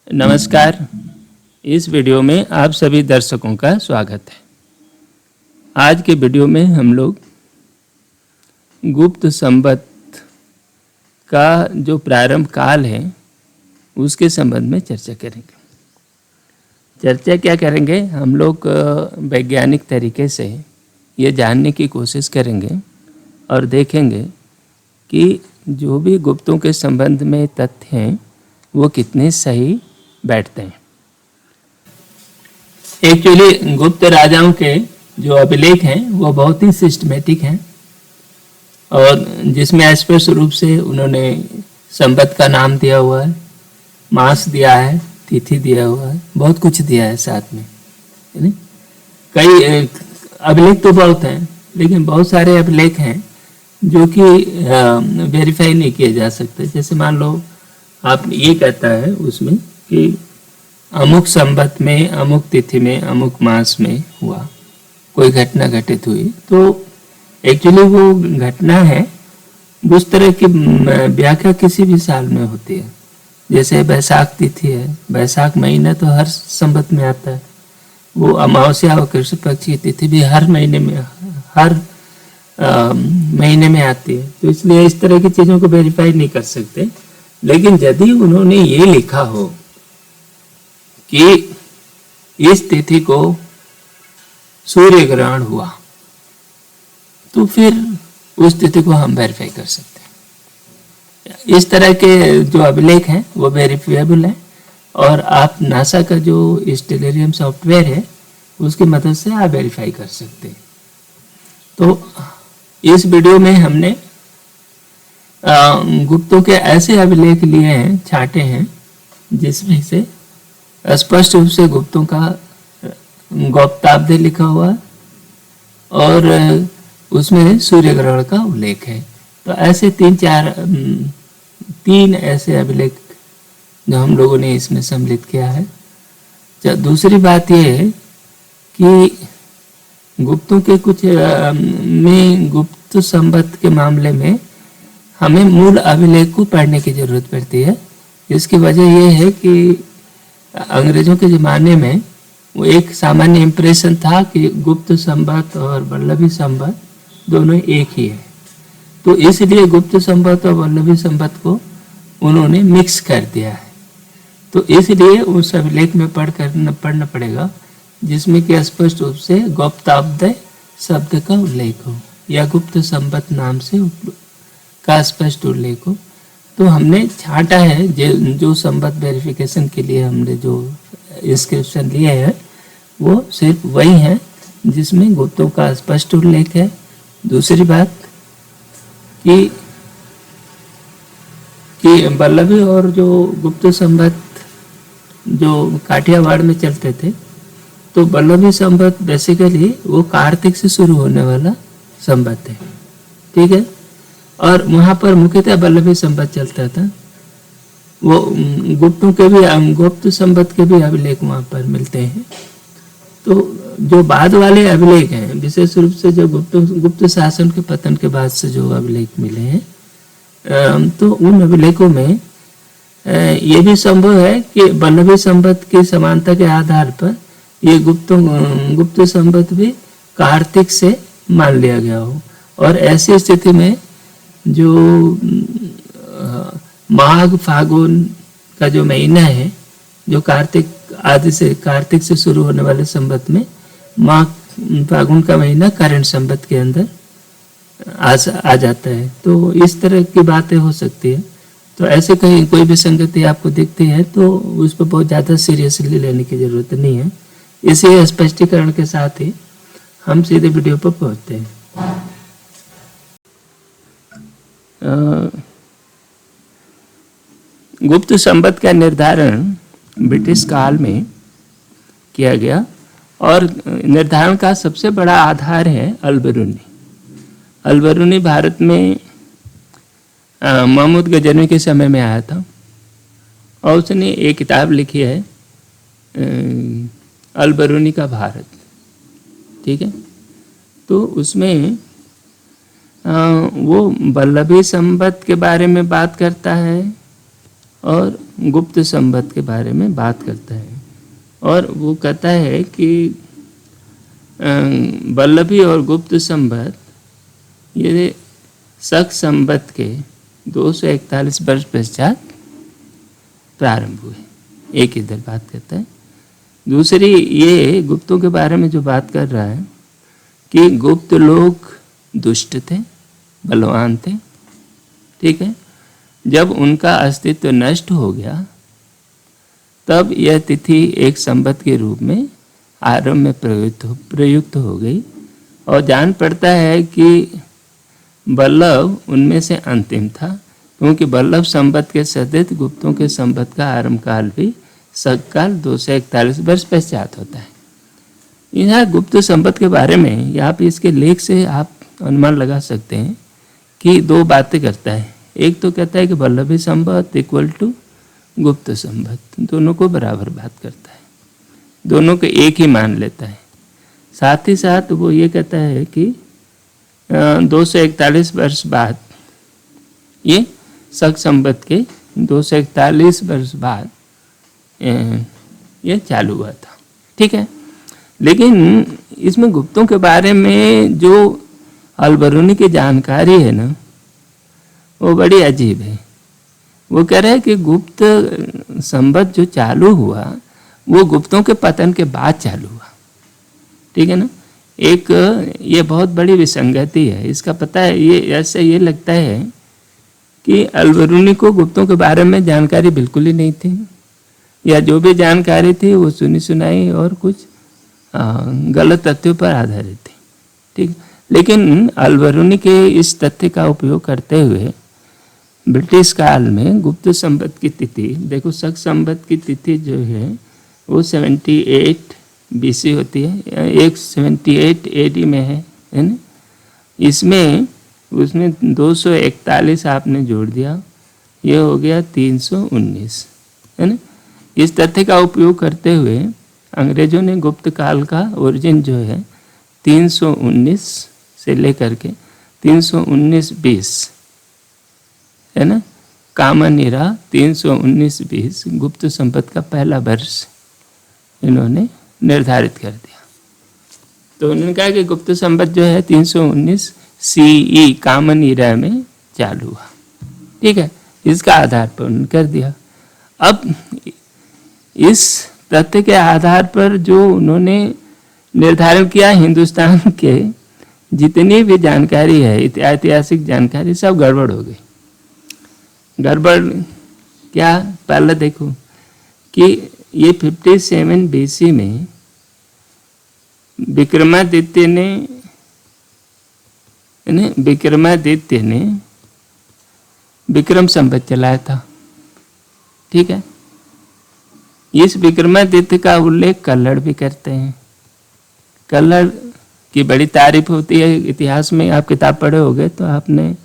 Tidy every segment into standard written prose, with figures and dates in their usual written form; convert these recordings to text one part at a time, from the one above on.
नमस्कार। इस वीडियो में आप सभी दर्शकों का स्वागत है। आज के वीडियो में हम लोग गुप्त संवत का जो प्रारंभ काल है उसके संबंध में चर्चा करेंगे। चर्चा क्या करेंगे, हम लोग वैज्ञानिक तरीके से ये जानने की कोशिश करेंगे और देखेंगे कि जो भी गुप्तों के संबंध में तथ्य हैं वो कितने सही बैठते हैं। एक्चुअली गुप्त राजाओं के जो अभिलेख हैं वो बहुत ही सिस्टमेटिक हैं और जिसमें स्पष्ट रूप से उन्होंने संवत का नाम दिया हुआ है, मास दिया है, तिथि दिया हुआ है, बहुत कुछ दिया है साथ में। कई अभिलेख तो बहुत हैं, लेकिन बहुत सारे अभिलेख हैं जो कि वेरीफाई नहीं किए जा सकते। जैसे मान लो आप ये कहता है उसमें कि अमुक संवत में, अमुक तिथि में, अमुक मास में हुआ कोई घटना घटित हुई, तो एक्चुअली वो घटना है उस तरह की व्याख्या किसी भी साल में होती है। जैसे बैसाख तिथि है, बैसाख महीना तो हर संवत में आता है। वो अमावस्या और कृष्ण पक्ष की तिथि भी हर महीने में आती है। तो इसलिए इस तरह की चीज़ों को वेरीफाई नहीं कर सकते। लेकिन यदि उन्होंने ये लिखा हो कि इस तिथि को सूर्य ग्रहण हुआ, तो फिर उस तिथि को हम वेरीफाई कर सकते हैं। इस तरह के जो अभिलेख हैं वो वेरीफाइबल हैं और आप नासा का जो स्टेलेरियम सॉफ्टवेयर है उसकी मदद से आप वेरीफाई कर सकते हैं। तो इस वीडियो में हमने गुप्तों के ऐसे अभिलेख लिए हैं, छांटे हैं, जिसमें से स्पष्ट रूप से गुप्तों का गौप्ताब्दे लिखा हुआ है और उसमें सूर्य ग्रहण का उल्लेख है। तो ऐसे तीन ऐसे अभिलेख जो हम लोगों ने इसमें सम्मिलित किया है। दूसरी बात यह है कि गुप्तों के कुछ में गुप्त संवत के मामले में हमें मूल अभिलेख को पढ़ने की जरूरत पड़ती है। इसकी वजह यह है कि अंग्रेजों के ज़माने में वो एक सामान्य इम्प्रेशन था कि गुप्त संवत और वल्लभी संवत दोनों एक ही है। तो इसलिए गुप्त संवत और वल्लभी संवत को उन्होंने मिक्स कर दिया है। तो इसलिए उस अभिलेख में पढ़ना पड़ेगा जिसमें कि स्पष्ट रूप से गौप्ताब्दय शब्द का उल्लेख हो या गुप्त संवत नाम से का स्पष्ट उल्लेख हो। तो हमने छांटा है जो संवत वेरिफिकेशन के लिए हमने जो इंस्क्रिप्शन लिए हैं वो सिर्फ वही है जिसमें गुप्तों का स्पष्ट उल्लेख है। दूसरी बात कि वल्लभी और जो गुप्त संवत जो काठियावाड़ में चलते थे, तो वल्लभी संवत बेसिकली वो कार्तिक से शुरू होने वाला संवत है, ठीक है। और वहाँ पर मुख्यतः वल्लभी संवत चलता था। वो गुप्तों के भी गुप्त संवत के भी अभिलेख वहाँ पर मिलते हैं। तो जो बाद वाले अभिलेख हैं, विशेष रूप से जो गुप्त शासन के पतन के बाद से जो अभिलेख मिले हैं, तो उन अभिलेखों में ये भी संभव है कि वल्लभी संवत की समानता के आधार पर ये गुप्त संवत भी कार्तिक से मान लिया गया हो। और ऐसी स्थिति में जो माघ फागुन का जो महीना है, जो कार्तिक से शुरू होने वाले संवत में माघ फागुन का महीना करंट संवत के अंदर आ जाता है। तो इस तरह की बातें हो सकती है। तो ऐसे कहीं कोई भी संगति आपको दिखती है तो उस पर बहुत ज़्यादा सीरियसली लेने की ज़रूरत नहीं है। इसी स्पष्टीकरण के साथ ही हम सीधे वीडियो पर पहुंचते हैं। गुप्त संवत का निर्धारण ब्रिटिश काल में किया गया और निर्धारण का सबसे बड़ा आधार है अल-बिरूनी। अल-बिरूनी भारत में महमूद गजनवी के समय में आया था और उसने एक किताब लिखी है अल-बिरूनी का भारत, ठीक है। तो उसमें वो वल्लभी संवत के बारे में बात करता है और गुप्त संबंध के बारे में बात करता है। और वो कहता है कि वल्लभी और गुप्त संबंध ये शक संबंध के 241 वर्ष पश्चात प्रारंभ हुए। एक इधर बात करता है। दूसरी ये गुप्तों के बारे में जो बात कर रहा है कि गुप्त लोग दुष्ट थे, बलवान थे, ठीक है। जब उनका अस्तित्व नष्ट हो गया तब यह तिथि एक संबत के रूप में आरंभ में प्रयुक्त हो गई और जान पड़ता है कि वल्लभ उनमें से अंतिम था, क्योंकि वल्लभ संबत के सदित गुप्तों के संबत का आरंभ काल भी सककाल 241 वर्ष पश्चात होता है। यहाँ गुप्त संबत के बारे में आप इसके लेख से आप अनुमान लगा सकते हैं कि दो बातें करता है। एक तो कहता है कि वल्लभी संबत इक्वल टू गुप्त संबत, दोनों को बराबर बात करता है, दोनों को एक ही मान लेता है। साथ ही साथ वो ये कहता है कि 241 वर्ष बाद, ये शक संबत के 241 वर्ष बाद ये चालू हुआ था, ठीक है। लेकिन इसमें गुप्तों के बारे में जो अलबरूनी की जानकारी है ना, वो बड़ी अजीब है। वो कह रहे हैं कि गुप्त संबत जो चालू हुआ वो गुप्तों के पतन के बाद चालू हुआ, ठीक है ना। एक ये बहुत बड़ी विसंगति है। इसका पता है, ये ऐसे ये लगता है कि अलबरूनी को गुप्तों के बारे में जानकारी बिल्कुल ही नहीं थी, या जो भी जानकारी थी वो सुनी सुनाई और कुछ गलत तथ्यों पर आधारित थी, ठीक। लेकिन अलबरूनी के इस तथ्य का उपयोग करते हुए ब्रिटिश काल में गुप्त संबत की तिथि, देखो शक संबत की तिथि जो है वो 78 BC होती है, एक 78 AD में है ना। इसमें उसमें 241 आपने जोड़ दिया, ये हो गया 319, है ना। इस तथ्य का उपयोग करते हुए अंग्रेजों ने गुप्त काल का ओरिजिन जो है 319 से लेकर के 319 20, है ना, कामन इरा 319 20 गुप्त संपत्ति का पहला वर्ष इन्होंने निर्धारित कर दिया। तो उन्होंने कहा कि गुप्त संपत्ति जो है 319 CE कामन इरा में चालू हुआ, ठीक है। इसका आधार पर उन्होंने कर दिया। अब इस तथ्य के आधार पर जो उन्होंने निर्धारण किया, हिंदुस्तान के जितनी भी जानकारी है, ऐतिहासिक जानकारी, सब गड़बड़ हो गई। गड़बड़ क्या, पहले देखो कि ये 57 BC में विक्रमादित्य ने विक्रम संवत चलाया था, ठीक है। इस विक्रमादित्य का उल्लेख कल्हड़ भी करते हैं। कल्हड़ की बड़ी तारीफ होती है इतिहास में, आप किताब पढ़े होगे तो आपने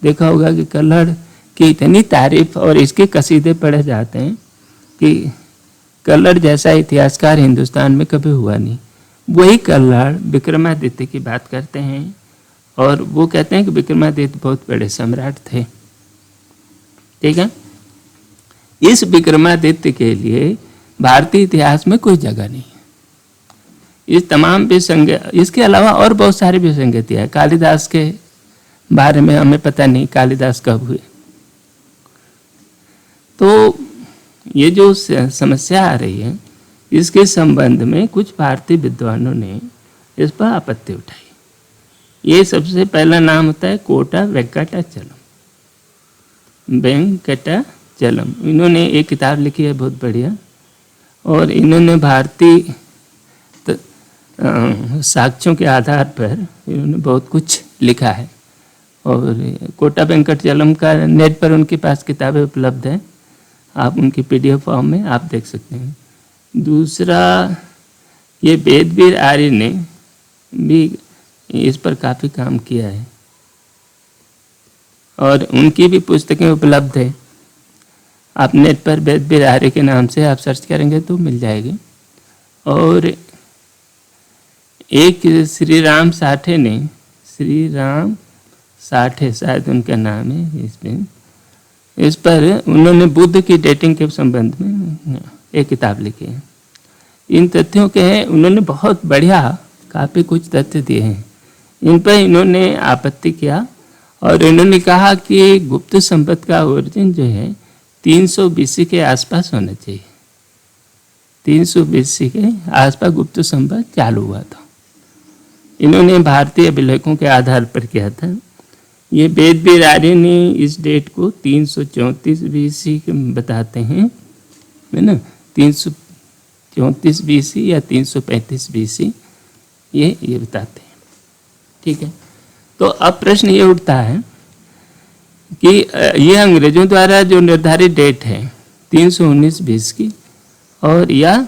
देखा होगा कि कल्हड़ की इतनी तारीफ और इसके कसीदे पढ़े जाते हैं कि कल्हड़ जैसा इतिहासकार हिंदुस्तान में कभी हुआ नहीं। वही कल्हड़ विक्रमादित्य की बात करते हैं और वो कहते हैं कि विक्रमादित्य बहुत बड़े सम्राट थे, ठीक है। इस विक्रमादित्य के लिए भारतीय इतिहास में कोई जगह नहीं है। इस तमाम इसके अलावा और बहुत सारी विसंगतियाँ हैं। कालिदास के बारे में हमें पता नहीं कालिदास कब हुए। तो ये जो समस्या आ रही है, इसके संबंध में कुछ भारतीय विद्वानों ने इस पर आपत्ति उठाई। ये सबसे पहला नाम होता है कोटा वेंकटाचलम। इन्होंने एक किताब लिखी है बहुत बढ़िया, और इन्होंने भारतीय साक्ष्यों के आधार पर इन्होंने बहुत कुछ लिखा है। और कोटा वेंकटाचलम का नेट पर उनके पास किताबें उपलब्ध हैं, आप उनकी PDF फॉर्म में आप देख सकते हैं। दूसरा, ये वेदवीर आर्य ने भी इस पर काफ़ी काम किया है और उनकी भी पुस्तकें उपलब्ध है। आप नेट पर वेदवीर आर्य के नाम से आप सर्च करेंगे तो मिल जाएगी। और एक श्री राम साठे शायद उनका नाम है, इसमें इस पर उन्होंने बुद्ध की डेटिंग के संबंध में एक किताब लिखी है। इन तथ्यों के उन्होंने बहुत बढ़िया काफ़ी कुछ तथ्य दिए हैं। इन पर इन्होंने आपत्ति किया और इन्होंने कहा कि गुप्त संपत्ति का ओरिजिन जो है 300 BC के आसपास होना चाहिए। 300 BC के आसपास गुप्त संपत्ति चालू हुआ था। इन्होंने भारतीय अभिलेखों के आधार पर किया था। ये वेद बिरारी ने इस डेट को 334 BC बताते हैं, है ना, 334 BC या 335 BC ये बताते हैं। ठीक है, तो अब प्रश्न ये उठता है कि ये अंग्रेजों द्वारा जो निर्धारित डेट है 319 BC की और या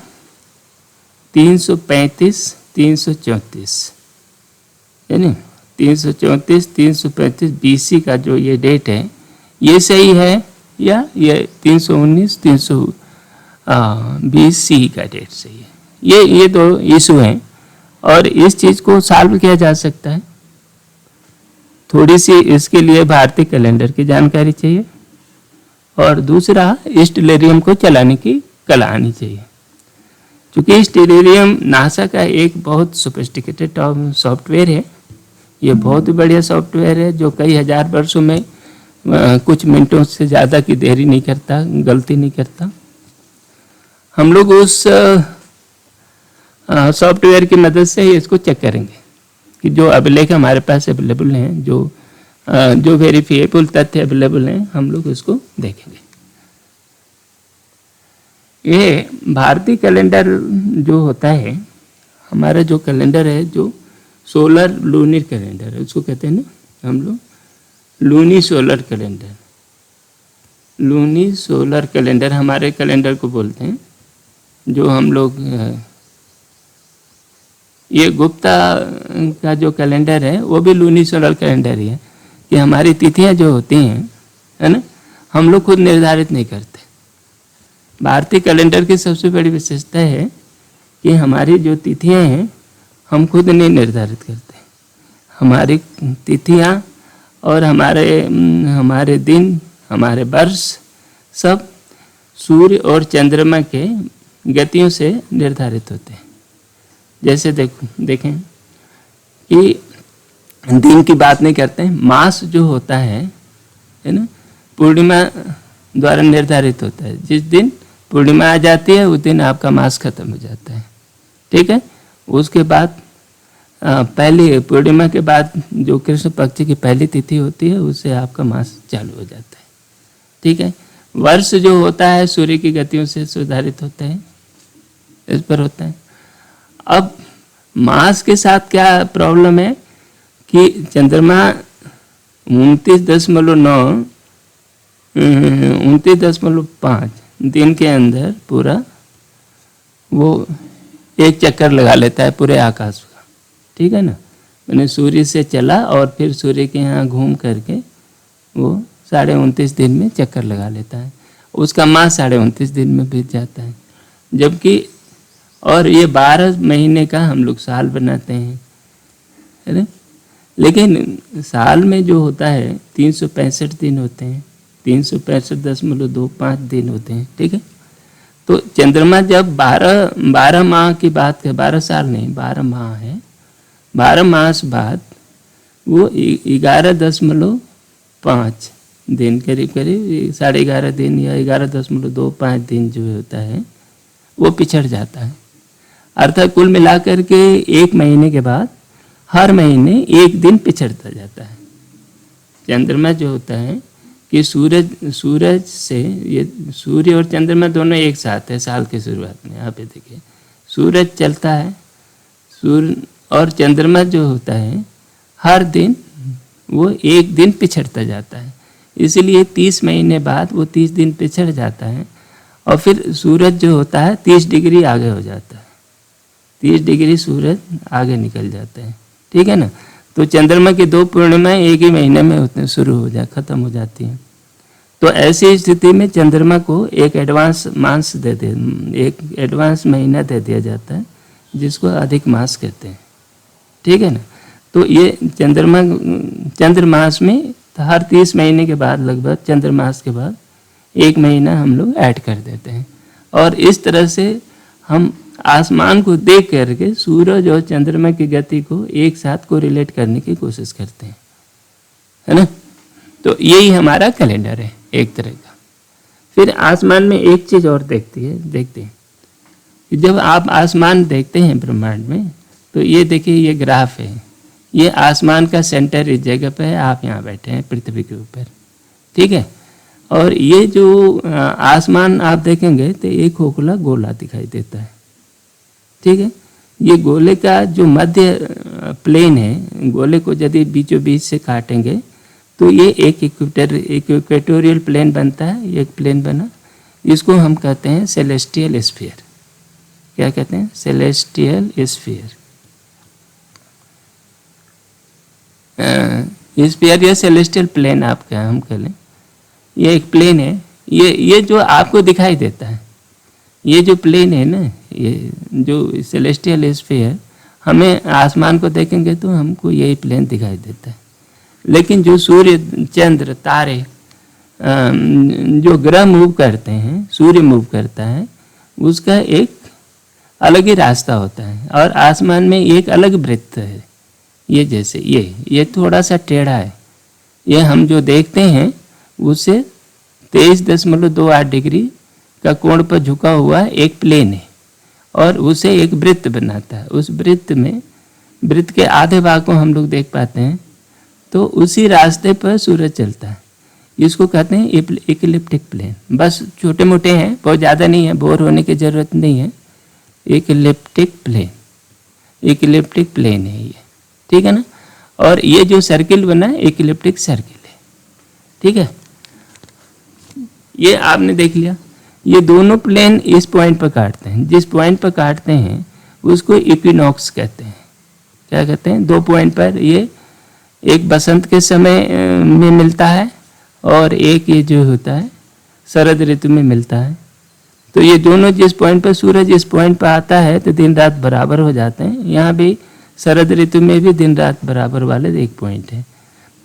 335 334, यानी 334 335 BC का जो ये डेट है ये सही है या ये 319 320 BC का डेट सही है। ये दो इशू हैं और इस चीज़ को सॉल्व किया जा सकता है। थोड़ी सी इसके लिए भारतीय कैलेंडर की जानकारी चाहिए और दूसरा स्टेलेरियम को चलाने की कला आनी चाहिए। क्योंकि स्टेलेरियम नासा का एक बहुत सोफिस्टिकेटेड सॉफ्टवेयर है। ये बहुत ही बढ़िया सॉफ्टवेयर है जो कई हजार वर्षों में कुछ मिनटों से ज़्यादा की देरी नहीं करता, गलती नहीं करता। हम लोग उस सॉफ्टवेयर की मदद से ही इसको चेक करेंगे कि जो अभिलेख हमारे पास अवेलेबल हैं, जो वेरीफिएबल तथ्य अवेलेबल हैं, हम लोग उसको देखेंगे। ये भारतीय कैलेंडर जो होता है, हमारा जो कैलेंडर है, जो सोलर लूनिर कैलेंडर है, उसको कहते हैं ना हम लोग lunisolar calendar. Lunisolar calendar हमारे कैलेंडर को बोलते हैं। जो हम लोग ये गुप्ता का जो कैलेंडर है वो भी लूनी सोलर कैलेंडर ही है कि हमारी तिथियां जो होती हैं, है ना, हम लोग खुद निर्धारित नहीं करते। भारतीय कैलेंडर की सबसे बड़ी विशेषता है कि हमारी जो तिथियां हैं हम खुद नहीं निर्धारित करते। हमारी तिथियां और हमारे दिन, हमारे वर्ष सब सूर्य और चंद्रमा के गतियों से निर्धारित होते हैं। जैसे देखें कि दिन की बात नहीं करते हैं, मास जो होता है ना, पूर्णिमा द्वारा निर्धारित होता है। जिस दिन पूर्णिमा आ जाती है उस दिन आपका मास खत्म हो जाता है। ठीक है, उसके बाद पहली पूर्णिमा के बाद जो कृष्ण पक्ष की पहली तिथि होती है उससे आपका मास चालू हो जाता है। ठीक है, वर्ष जो होता है सूर्य की गतियों से सुधारित होता है, इस पर होता है। अब मास के साथ क्या प्रॉब्लम है कि चंद्रमा 29.5 दिन के अंदर पूरा वो एक चक्कर लगा लेता है पूरे आकाश का। ठीक है ना, मैंने सूर्य से चला और फिर सूर्य के यहाँ घूम करके वो 29.5 दिन में चक्कर लगा लेता है। उसका मास 29.5 दिन में बीत जाता है। जबकि और ये 12 महीने का हम लोग साल बनाते हैं, है ना। लेकिन साल में जो होता है 365 दिन होते हैं, 365.25 दिन होते हैं। ठीक है, तो चंद्रमा जब 12 माह की बात है, 12 साल नहीं 12 माह है, 12 मास बाद वो 11.5 दिन करीब 11.5 दिन या 11.25 दिन जो होता है वो पिछड़ जाता है। अर्थात कुल मिलाकर के एक महीने के बाद हर महीने एक दिन पिछड़ता जाता है। चंद्रमा जो होता है कि सूरज से, ये सूर्य और चंद्रमा दोनों एक साथ है साल की शुरुआत में। यहाँ पे देखिए सूरज चलता है, सूर्य और चंद्रमा जो होता है हर दिन वो एक दिन पिछड़ता जाता है। इसलिए 30 महीने बाद वो 30 दिन पिछड़ जाता है और फिर सूरज जो होता है 30 डिग्री आगे हो जाता है। 30 डिग्री सूरज आगे निकल जाता है। ठीक है ना, तो चंद्रमा की 2 पूर्णिमाएं एक ही महीने में शुरू हो खत्म हो जाती हैं। तो ऐसी स्थिति में चंद्रमा को एक एडवांस महीना दे दिया जाता है जिसको अधिक मास कहते हैं। ठीक है ना, तो ये चंद्रमास में तो हर 30 महीने के बाद लगभग चंद्रमास के बाद 1 महीना हम लोग ऐड कर देते हैं। और इस तरह से हम आसमान को देख करके सूरज और चंद्रमा की गति को एक साथ कोरिलेट करने की कोशिश करते हैं, है ना। तो यही हमारा कैलेंडर है एक तरह का। फिर आसमान में एक चीज़ और देखते हैं कि जब आप आसमान देखते हैं ब्रह्मांड में, तो ये देखिए, ये ग्राफ है, ये आसमान का सेंटर इस जगह पे है, आप यहाँ बैठे हैं पृथ्वी के ऊपर, ठीक है। और ये जो आसमान आप देखेंगे तो एक खोखला गोला दिखाई देता है, ठीक है। ये गोले का जो मध्य प्लेन है, गोले को यदि बीचों बीच से काटेंगे तो ये एक इक्वेटोरियल प्लेन बनता है, ये एक प्लेन बना, इसको हम कहते हैं सेलेस्टियल स्फीयर। क्या कहते हैं? Celestial sphere. स्फीयर या सेलेस्टियल प्लेन आपका हम कह लें, ये एक प्लेन है। ये जो आपको दिखाई देता है, ये जो प्लेन है ना, ये जो सेलेस्टियल स्फीयर, हमें आसमान को देखेंगे तो हमको यही प्लेन दिखाई देता है। लेकिन जो सूर्य, चंद्र, तारे, जो ग्रह मूव करते हैं, सूर्य मूव करता है, उसका एक अलग ही रास्ता होता है और आसमान में एक अलग वृत्त है। ये जैसे ये थोड़ा सा टेढ़ा है, ये हम जो देखते हैं उससे 23.28 डिग्री का कोण पर झुका हुआ एक प्लेन है और उसे एक वृत्त बनाता है। उस वृत्त के आधे भाग को हम लोग देख पाते हैं, तो उसी रास्ते पर सूरज चलता है। इसको कहते हैं इक्लिप्टिक प्लेन। बस छोटे मोटे हैं, बहुत ज़्यादा नहीं है, बोर होने की ज़रूरत नहीं है। इक्लिप्टिक प्लेन है ये, ठीक है ना। और ये जो सर्किल बना है, इक्लिप्टिक सर्किल है, ठीक है। ये आपने देख लिया। ये दोनों प्लेन इस पॉइंट पर काटते हैं, जिस पॉइंट पर काटते हैं उसको इक्विनॉक्स कहते हैं। क्या कहते हैं? 2 पॉइंट पर, ये एक बसंत के समय में मिलता है और एक ये जो होता है शरद ऋतु में मिलता है। तो ये दोनों जिस पॉइंट पर सूरज इस पॉइंट पर आता है तो दिन रात बराबर हो जाते हैं। यहाँ भी शरद ऋतु में भी दिन रात बराबर वाले एक पॉइंट है।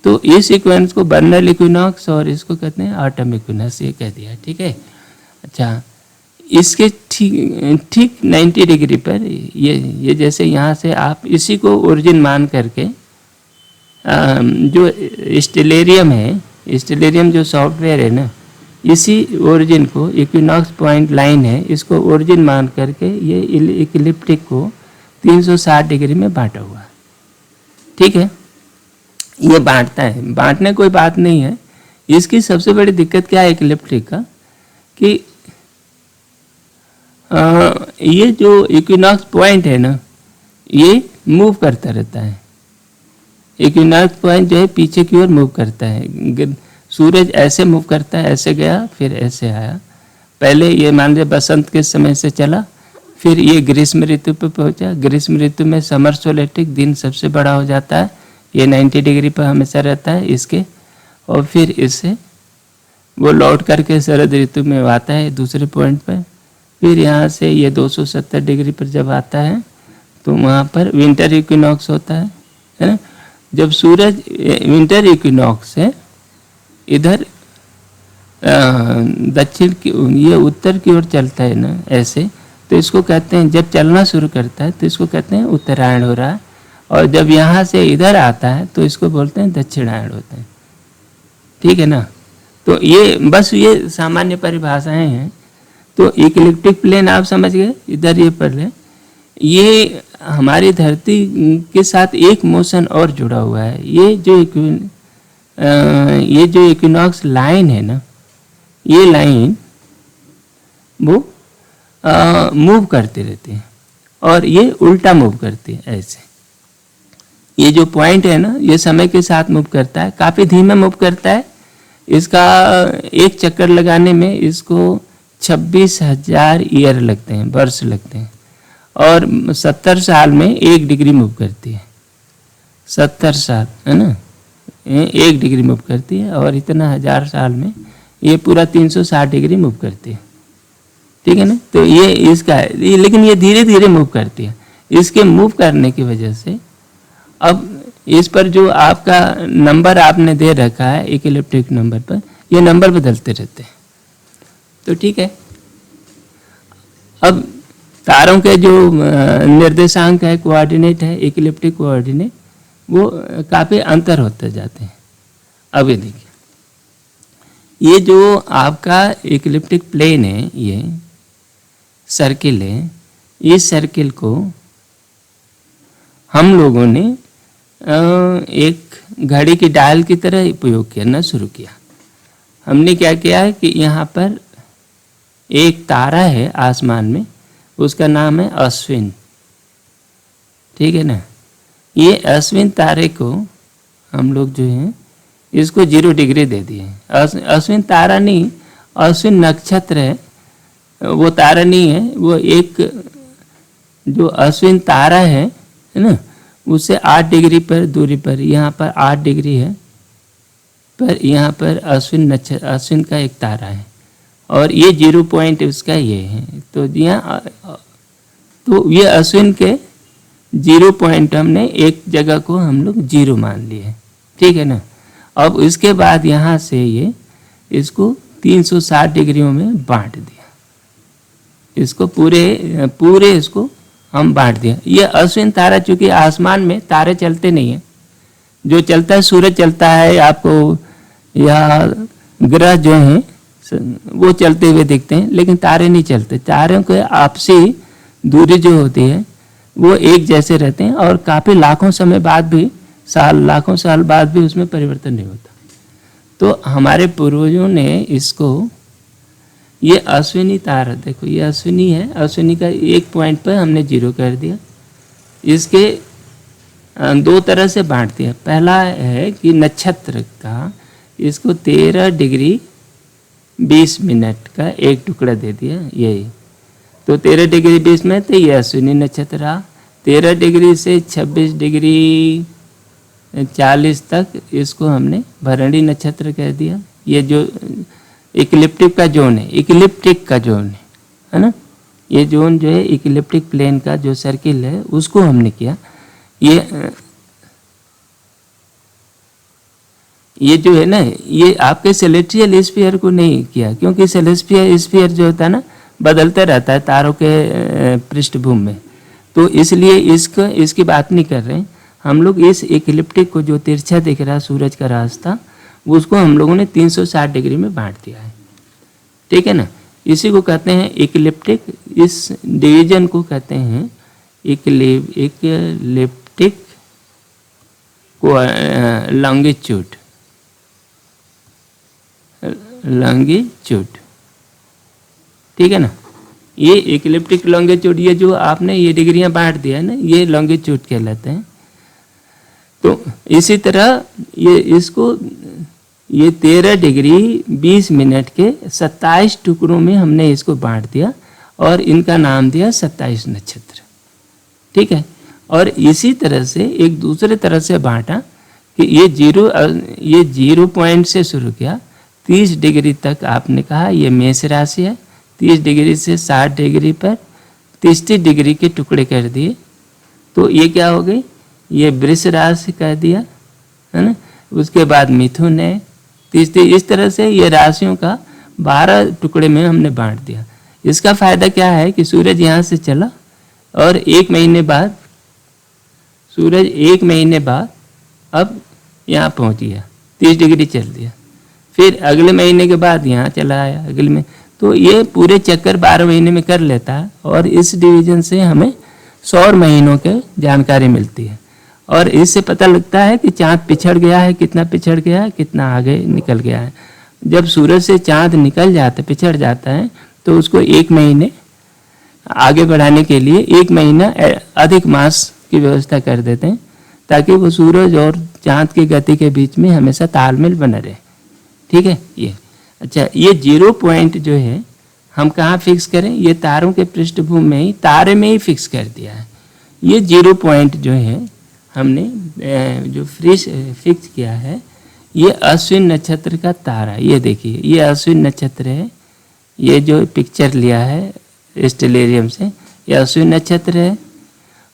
तो इस इक्वेंस को बर्नल इक्विनॉक्स और इसको कहते हैं ऑटम इक्विनॉक्स, ये कह दिया, ठीक है। अच्छा, इसके ठीक 90 डिग्री पर ये जैसे यहाँ से आप इसी को ओरिजिन मान करके जो स्टेलेरियम है, स्टेलेरियम जो सॉफ्टवेयर है ना, इसी ओरिजिन को, इक्विनॉक्स पॉइंट लाइन है, इसको ओरिजिन मान करके ये इक्लिप्टिक को 360 डिग्री में बांटा हुआ, ठीक है। ये बांटता है, बांटने कोई बात नहीं है। इसकी सबसे बड़ी दिक्कत क्या है इक्लिप्टिक का, कि ये जो इक्विनॉक्स पॉइंट है ना, ये मूव करता रहता है। इक्विनॉक्स पॉइंट जो है पीछे की ओर मूव करता है। सूरज ऐसे मूव करता है, ऐसे गया फिर ऐसे आया। पहले ये मान लीजिए बसंत के समय से चला, फिर ये ग्रीष्म ऋतु पे पहुंचा। ग्रीष्म ऋतु में समर सोलेटिक दिन सबसे बड़ा हो जाता है, ये 90 डिग्री पर हमेशा रहता है इसके, और फिर इससे वो लौट करके शरद ऋतु में आता है दूसरे पॉइंट पर। फिर यहाँ से ये 270 डिग्री पर जब आता है तो वहाँ पर विंटर इक्विनॉक्स होता है ना। जब सूरज विंटर इक्विनॉक्स है इधर दक्षिण की, ये उत्तर की ओर चलता है ना ऐसे, तो इसको कहते हैं, जब चलना शुरू करता है तो इसको कहते हैं उत्तरायण हो रहा है। और जब यहाँ से इधर आता है तो इसको बोलते हैं दक्षिणायण होते हैं, ठीक है ना। तो ये बस ये सामान्य परिभाषाएं हैं। तो इक्लिप्टिक प्लेन आप समझ गए, इधर ये पहले ये हमारी धरती के साथ एक मोशन और जुड़ा हुआ है। ये जो इक्विनॉक्स लाइन है ना, ये लाइन वो मूव करती रहती है और ये उल्टा मूव करती है ऐसे। ये जो पॉइंट है ना, ये समय के साथ मूव करता है, काफ़ी धीमे मूव करता है। इसका एक चक्कर लगाने में इसको 26,000 ईयर लगते हैं, वर्ष लगते हैं, और 70 साल में 1 डिग्री मूव करती है। 70 साल है ना, 1 डिग्री मूव करती है, और इतना 1000 साल में ये पूरा 360 डिग्री मूव करती है, ठीक है ना। तो ये इसका लेकिन ये धीरे धीरे मूव करती है। इसके मूव करने की वजह से अब इस पर जो आपका नंबर आपने दे रखा है इक्लिप्टिक नंबर पर, ये नंबर बदलते रहते हैं। तो ठीक है, अब तारों के जो निर्देशांक है, कोऑर्डिनेट है, इक्लिप्टिक कोऑर्डिनेट, वो काफ़ी अंतर होते जाते हैं। अब ये देखिए, ये जो आपका इक्लिप्टिक प्लेन है, ये सर्किल है, इस सर्किल को हम लोगों ने एक घड़ी की डायल की तरह उपयोग करना शुरू किया। हमने क्या किया है कि यहाँ पर एक तारा है आसमान में, उसका नाम है अश्विन, ठीक है ना। ये अश्विन तारे को हम लोग जो है इसको 0 डिग्री दे दिए। अश्विन तारा नहीं, अश्विन नक्षत्र है, वो तारा नहीं है। वो एक जो अश्विन तारा है ना, उससे 8 डिग्री पर दूरी पर, यहाँ पर 8 डिग्री है, पर यहाँ पर अश्विन नक्षत्र, अश्विन का एक तारा है, और ये 0 पॉइंट उसका ये है। तो यहाँ तो ये अश्विन के 0 पॉइंट हमने एक जगह को हम लोग 0 मान लिए, ठीक है ना। अब इसके बाद यहाँ से ये इसको 360 डिग्रियों में बांट दिया, इसको पूरे इसको हम बांट दिया। ये अश्विन तारा, चूंकि आसमान में तारे चलते नहीं हैं, जो चलता है सूरज चलता है आपको, या ग्रह जो हैं वो चलते हुए दिखते हैं, लेकिन तारे नहीं चलते। तारों के आपसी दूरी जो होती है वो एक जैसे रहते हैं, और काफ़ी लाखों समय बाद भी, लाखों साल बाद भी उसमें परिवर्तन नहीं होता। तो हमारे पूर्वजों ने इसको, ये अश्विनी तारा, देखो ये अश्विनी है, अश्विनी का एक पॉइंट पर हमने 0 कर दिया। इसके 2 तरह से बांट दिया। पहला है कि नक्षत्र का, इसको 13 डिग्री 20 मिनट का एक टुकड़ा दे दिया, यही तो 13 डिग्री 20 मिनट, तो ये अश्विनी नक्षत्र रहा। 13 डिग्री से 26 डिग्री 40 तक इसको हमने भरणी नक्षत्र कह दिया। ये जो इक्लिप्टिक का जोन है, इक्लिप्टिक का जोन है ना, ये जोन जो है इक्लिप्टिक प्लेन का जो सर्किल है उसको हमने किया। ये जो है ना, ये आपके सेलेस्टियल स्फीयर को नहीं किया, क्योंकि सेलेस्टियल स्फीयर जो होता है ना बदलता रहता है तारों के पृष्ठभूमि में, तो इसलिए इसकी बात नहीं कर रहे हैं हम लोग। इस इक्लिप्टिक को जो तिरछा दिख रहा है सूरज का रास्ता, उसको हम लोगों ने 360 डिग्री में बांट दिया है, ठीक है ना। इसी को कहते हैं इक्लिप्टिक, इस डिवीजन को कहते हैं इक्लिप्टिक को लॉन्गिट्यूड, ठीक है ना। ये इक्लिप्टिक लॉन्गिट्यूड, ये जो आपने ये डिग्रियां बांट दिया है ना, ये लॉन्गिट्यूड कहलाते हैं। तो इसी तरह ये इसको, ये 13 डिग्री 20 मिनट के 27 टुकड़ों में हमने इसको बांट दिया, और इनका नाम दिया 27 नक्षत्र, ठीक है। और इसी तरह से एक दूसरे तरह से बांटा कि ये 0 पॉइंट से शुरू किया, 30 डिग्री तक आपने कहा ये मेष राशि है, 30 डिग्री से 60 डिग्री पर 30 डिग्री के टुकड़े कर दिए, तो ये क्या हो गई, ये वृष राशि कह दिया, है ना। उसके बाद मिथुन है, 30, इस तरह से ये राशियों का 12 टुकड़े में हमने बांट दिया। इसका फायदा क्या है कि सूरज यहाँ से चला, और 1 महीने बाद सूरज 1 महीने बाद अब यहाँ पहुँच गया, 30 डिग्री चल दिया, फिर अगले महीने के बाद यहाँ चला आया अगले में, तो ये पूरे चक्कर 12 महीने में कर लेता है। और इस डिवीजन से हमें सौर महीनों के जानकारी मिलती है, और इससे पता लगता है कि चाँद पिछड़ गया है, कितना पिछड़ गया है, कितना आगे निकल गया है। जब सूरज से चाँद निकल जाता, पिछड़ जाता है, तो उसको 1 महीने आगे बढ़ाने के लिए 1 महीना अधिक मास की व्यवस्था कर देते हैं, ताकि वो सूरज और चाँद की गति के बीच में हमेशा तालमेल बना रहे, ठीक है। ये अच्छा, ये 0 पॉइंट जो है हम कहाँ फिक्स करें, ये तारों के पृष्ठभूमि में ही, तारे में ही फिक्स कर दिया है। ये 0 पॉइंट जो है हमने जो फिक्स किया है, ये अश्विन नक्षत्र का तारा, ये देखिए ये अश्विन नक्षत्र है, ये जो पिक्चर लिया है स्टेलेरियम से, ये अश्विन नक्षत्र है,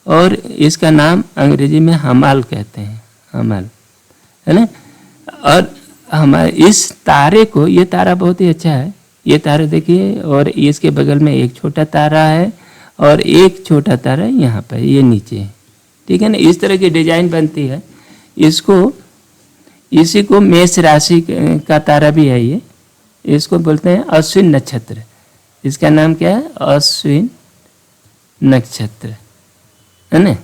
और इसका नाम अंग्रेजी में हमाल कहते हैं, हमल, है ना। और हमारे इस तारे को, ये तारा बहुत ही अच्छा है, ये तारा देखिए, और इसके बगल में एक छोटा तारा है और एक छोटा तारा यहाँ पर, ये नीचे है, ठीक है ना। इस तरह की डिजाइन बनती है। इसी को मेष राशि का तारा भी है ये, इसको बोलते हैं अश्विन नक्षत्र। इसका नाम क्या है? अश्विन नक्षत्र, है ना।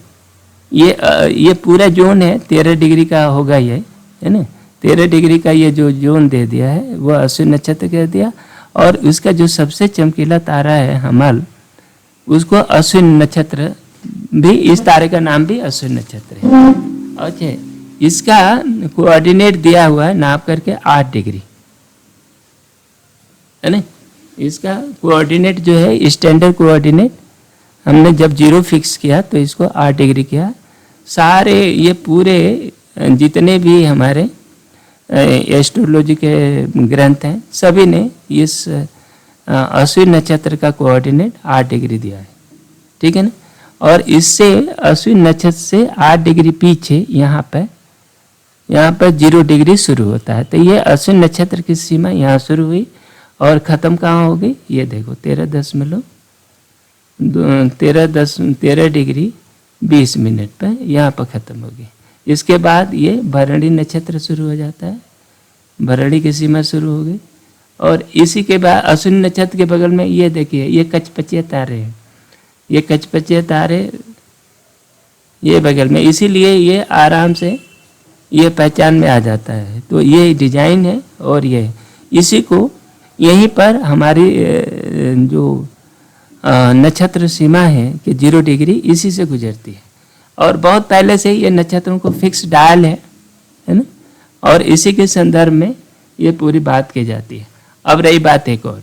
ये पूरा जोन है 13 डिग्री का होगा ये, है ना। 13 डिग्री का ये जो जोन दे दिया है वो अश्विन नक्षत्र कह दिया। और उसका जो सबसे चमकीला तारा है हमल, उसको अश्विन नक्षत्र भी, इस तारे का नाम भी अश्विन नक्षत्र है। अच्छा, इसका कोऑर्डिनेट दिया हुआ है नाप करके 8 डिग्री, है ना। इसका कोऑर्डिनेट जो है स्टैंडर्ड कोऑर्डिनेट, हमने जब 0 फिक्स किया तो इसको 8 डिग्री किया। सारे ये पूरे जितने भी हमारे एस्ट्रोलॉजी के ग्रंथ हैं, सभी ने इस अश्विन नक्षत्र का कोऑर्डिनेट 8 डिग्री दिया है, ठीक है ना। और इससे अश्विन नक्षत्र से 8 डिग्री पीछे यहाँ पर 0 डिग्री शुरू होता है। तो ये अश्विन नक्षत्र की सीमा यहाँ शुरू हुई और ख़त्म कहाँ होगी? ये देखो 13 डिग्री 20 मिनट पर यहाँ पर ख़त्म होगी। इसके बाद ये भरणी नक्षत्र शुरू हो जाता है, भरणी की सीमा शुरू हो गई। और इसी के बाद अश्विन नक्षत्र के बगल में ये देखिए, ये कचपचिया तारे हैं, ये कचपचिया तारे ये बगल में, इसीलिए ये आराम से ये पहचान में आ जाता है। तो ये डिजाइन है और ये इसी को यहीं पर हमारी जो नक्षत्र सीमा है कि 0 डिग्री इसी से गुजरती है। और बहुत पहले से ये नक्षत्रों को फिक्स डायल है ना। और इसी के संदर्भ में ये पूरी बात की जाती है। अब रही बात एक और,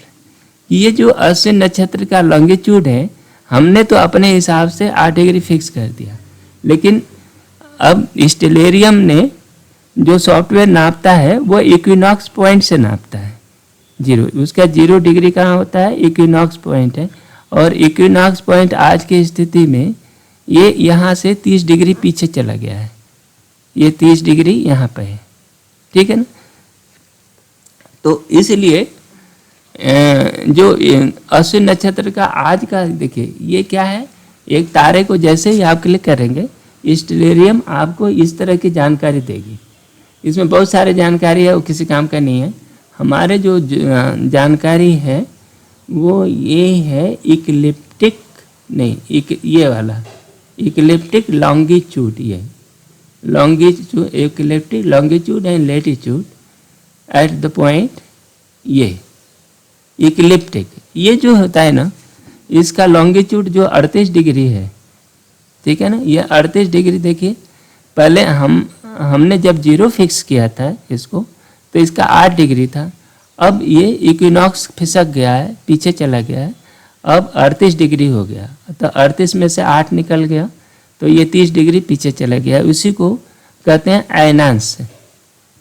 ये जो अश्विन नक्षत्र का लॉन्गिट्यूड है, हमने तो अपने हिसाब से 8 डिग्री फिक्स कर दिया, लेकिन अब स्टेलेरियम ने जो सॉफ्टवेयर नापता है वो इक्विनॉक्स पॉइंट से नापता है 0। उसका 0 डिग्री कहाँ होता है? इक्विनॉक्स पॉइंट है। और इक्विनॉक्स पॉइंट आज की स्थिति में ये यहाँ से 30 डिग्री पीछे चला गया है, ये 30 डिग्री यहाँ पे है, ठीक है ना। तो इसलिए जो अश्विन नक्षत्र का आज का देखिए, ये क्या है, एक तारे को जैसे ही आप क्लिक करेंगे, स्टेलेरियम आपको इस तरह की जानकारी देगी। इसमें बहुत सारे जानकारी है, वो किसी काम का नहीं है। हमारे जो जानकारी है वो ये है इक्लिप्टिक, नहीं ये वाला इक्लिप्टिक लॉन्गिट्यूड, ये longitude, ecliptic longitude and latitude at the point, ये इक्लिप्टिक, ये जो होता है ना, इसका लॉन्गिट्यूड जो 38 डिग्री है, ठीक है ना। ये 38 डिग्री देखिए, पहले हमने जब 0 फिक्स किया था इसको, तो इसका 8 डिग्री था। अब ये इक्विनॉक्स खिसक गया है, पीछे चला गया है, अब 38 डिग्री हो गया। तो 38 में से 8 निकल गया, तो ये 30 डिग्री पीछे चला गया। उसी को कहते हैं अयनांश,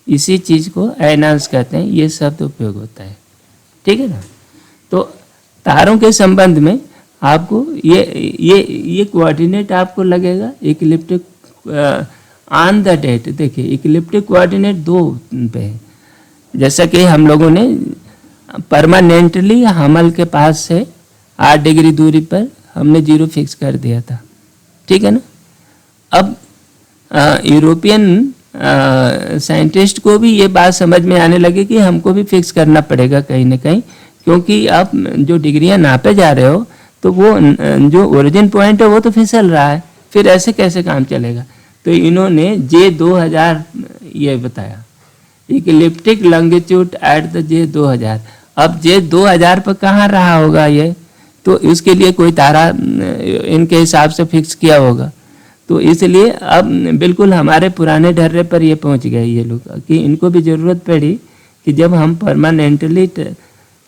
इसी चीज़ को अयनांश कहते हैं, ये शब्द उपयोग होता है, ठीक है ना। तो तारों के संबंध में आपको ये कोऑर्डिनेट आपको लगेगा इक्लिप्टिक ऑन द डेट। देखिए इक्लिप्टिक कोऑर्डिनेट 2 पे है, जैसा कि हम लोगों ने परमानेंटली हमल के पास से 8 डिग्री दूरी पर हमने 0 फिक्स कर दिया था, ठीक है ना। अब यूरोपियन साइंटिस्ट को भी ये बात समझ में आने लगी कि हमको भी फिक्स करना पड़ेगा कहीं ना कहीं, क्योंकि आप जो डिग्रियां नापे जा रहे हो तो वो जो ओरिजिन पॉइंट है वो तो फिसल रहा है, फिर ऐसे कैसे काम चलेगा। तो इन्होंने J2000 ये बताया, ecliptic longitude at the J2000। अब J2000 पर कहाँ रहा होगा ये, तो इसके लिए कोई तारा इनके हिसाब से फिक्स किया होगा। तो इसलिए अब बिल्कुल हमारे पुराने ढर्रे पर ये पहुंच गए ये लोग, कि इनको भी ज़रूरत पड़ी कि जब हम परमानेंटली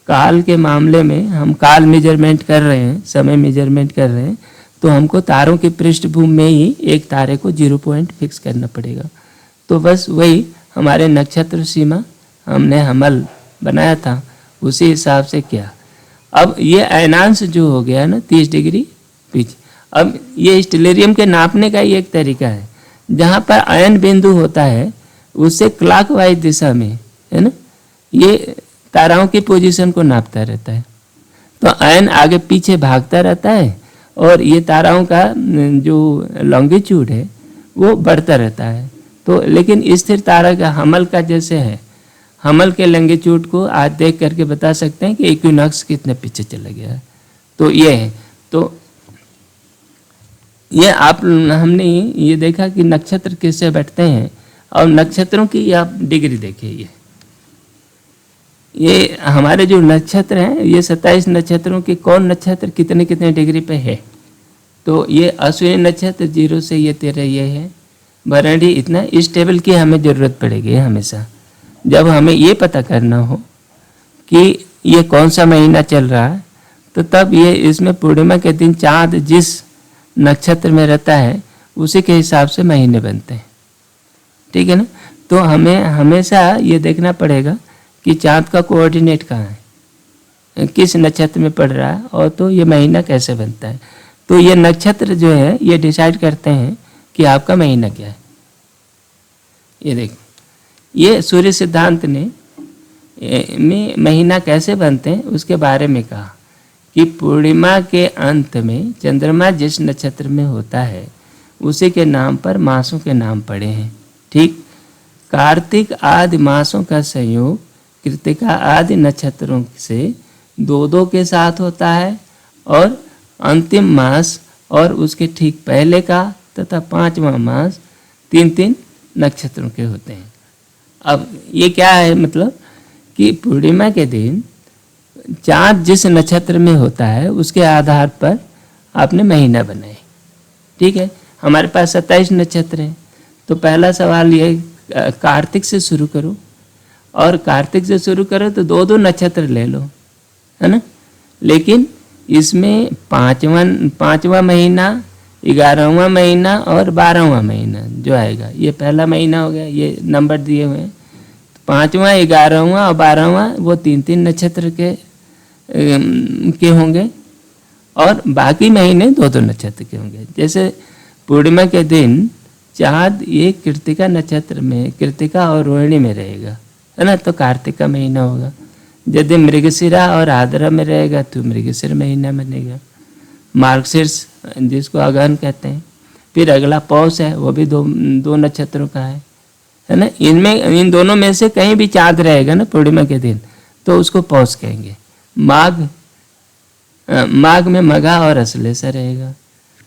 काल के मामले में हम काल मेजरमेंट कर रहे हैं, समय मेजरमेंट कर रहे हैं, तो हमको तारों की पृष्ठभूमि में ही एक तारे को 0 पॉइंट फिक्स करना पड़ेगा। तो बस वही हमारे नक्षत्र सीमा हमने हमल बनाया था, उसी हिसाब से किया। अब ये अयनांश जो हो गया ना 30 डिग्री पीछे, अब ये स्टेलेरियम के नापने का ही एक तरीका है। जहाँ पर अयन बिंदु होता है उससे क्लॉकवाइज दिशा में, है ना, ये ताराओं की पोजीशन को नापता रहता है। तो अयन आगे पीछे भागता रहता है और ये ताराओं का जो लॉन्गिट्यूड है वो बढ़ता रहता है। तो लेकिन स्थिर तारा का हमल का जैसे है, हमल के लॉन्गिट्यूड को आज देख करके बता सकते हैं कि इक्विनॉक्स कितने पीछे चला गया है। तो ये है, तो ये हमने ये देखा कि नक्षत्र किससे बैठते हैं, और नक्षत्रों की आप डिग्री देखिए। ये हमारे जो नक्षत्र हैं, ये 27 नक्षत्रों के कौन नक्षत्र कितने कितने डिग्री पे है। तो ये अश्विनी नक्षत्र 0 से ये 13 ये है, भरणी इतना। इस टेबल की हमें ज़रूरत पड़ेगी हमेशा जब हमें ये पता करना हो कि ये कौन सा महीना चल रहा है। तो तब ये इसमें पूर्णिमा के दिन चाँद जिस नक्षत्र में रहता है उसी के हिसाब से महीने बनते हैं, ठीक है ना। तो हमें हमेशा ये देखना पड़ेगा कि चाँद का कोऑर्डिनेट कहाँ है, किस नक्षत्र में पड़ रहा है, और तो ये महीना कैसे बनता है। तो ये नक्षत्र जो है ये डिसाइड करते हैं कि आपका महीना क्या है। ये देखो, ये सूर्य सिद्धांत ने में महीना कैसे बनते हैं उसके बारे में कहा कि पूर्णिमा के अंत में चंद्रमा जिस नक्षत्र में होता है उसी के नाम पर मासों के नाम पड़े हैं, ठीक। कार्तिक आदि मासों का संयोग कृतिका आदि नक्षत्रों से 2-2 के साथ होता है, और अंतिम मास और उसके ठीक पहले का तथा 5वां मास 3-3 नक्षत्रों के होते हैं। अब ये क्या है, मतलब कि पूर्णिमा के दिन चाँद जिस नक्षत्र में होता है उसके आधार पर आपने महीना बनाए, ठीक है। हमारे पास 27 नक्षत्र हैं, तो पहला सवाल ये कार्तिक से शुरू करो, और कार्तिक से शुरू करो तो 2-2 नक्षत्र ले लो, है ना। लेकिन इसमें पाँचवा महीना, 11वां महीना और 12वां महीना जो आएगा, ये पहला महीना हो गया, ये नंबर दिए हुए हैं। 5वां, 11वां और 12वां वो 3-3 नक्षत्र के होंगे, और बाकी महीने 2-2 नक्षत्र के होंगे। जैसे पूर्णिमा के दिन चाँद ये कृतिका नक्षत्र में, कृतिका और रोहिणी में रहेगा, है ना, तो कार्तिक का महीना होगा। यदि मृगशिरा और आद्रा में रहेगा तो मृगशिर महीना बनेगा। मार्गशीर्ष जिसको अगहन कहते हैं। फिर अगला पौष है, वो भी दो नक्षत्रों का है ना। इनमें इन दोनों में से कहीं भी चाँद रहेगा ना पूर्णिमा के दिन तो उसको पौष कहेंगे। माघ में मघा और अश्लेषा रहेगा,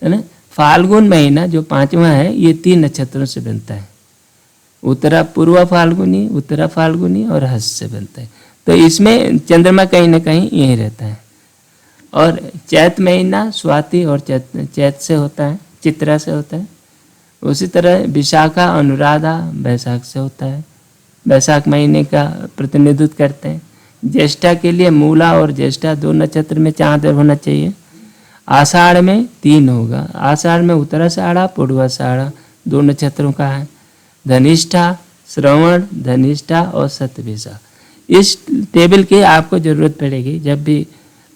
है ना। फाल्गुन महीना जो 5वां है ये 3 नक्षत्रों से बनता है, उत्तरा पूर्वा फाल्गुनी, उत्तरा फाल्गुनी और हस्त से बनता है। तो इसमें चंद्रमा कहीं ना कहीं यहीं रहता है। और चैत महीना स्वाति और चैत से होता है, चित्रा से होता है। उसी तरह विशाखा अनुराधा बैसाख से होता है, बैसाख महीने का प्रतिनिधित्व करते हैं। ज्येष्ठा के लिए मूला और ज्येष्ठा 2 नक्षत्र में चाँद होना चाहिए। आषाढ़ में 3 होगा, आषाढ़ में उत्तराषाढ़ा पूर्वाषाढ़ा 2 नक्षत्रों का है। धनिष्ठा, श्रवण, धनिष्ठा और शतभिषा। इस टेबल की आपको ज़रूरत पड़ेगी जब भी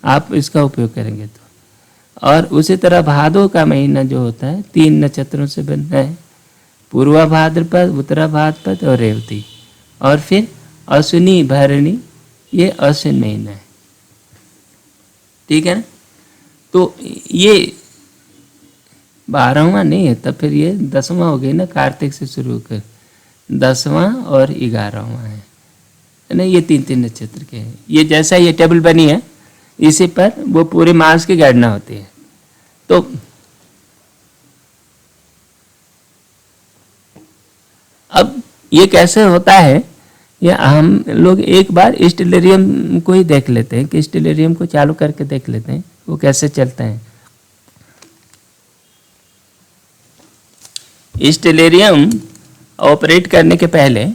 आप इसका उपयोग करेंगे तो। और उसी तरह भादो का महीना जो होता है 3 नक्षत्रों से बनता है, पूर्वा भाद्रपद, उत्तरा भाद्रपद और रेवती। और फिर अश्विनी भरणी, ये अश्विन महीना है, ठीक है ना। तो ये 12वां नहीं है, तब फिर ये 10वां हो गया ना, कार्तिक से शुरू कर 10वां और 11वां है ना। ये 3-3 नक्षत्र के हैं। ये जैसा ये टेबल बनी है इसी पर वो पूरे मास की गणना होती है। तो अब ये कैसे होता है, ये हम लोग एक बार स्टेलेरियम को ही देख लेते हैं कि स्टेलेरियम को चालू करके देख लेते हैं वो कैसे चलता है। स्टेलेरियम ऑपरेट करने के पहले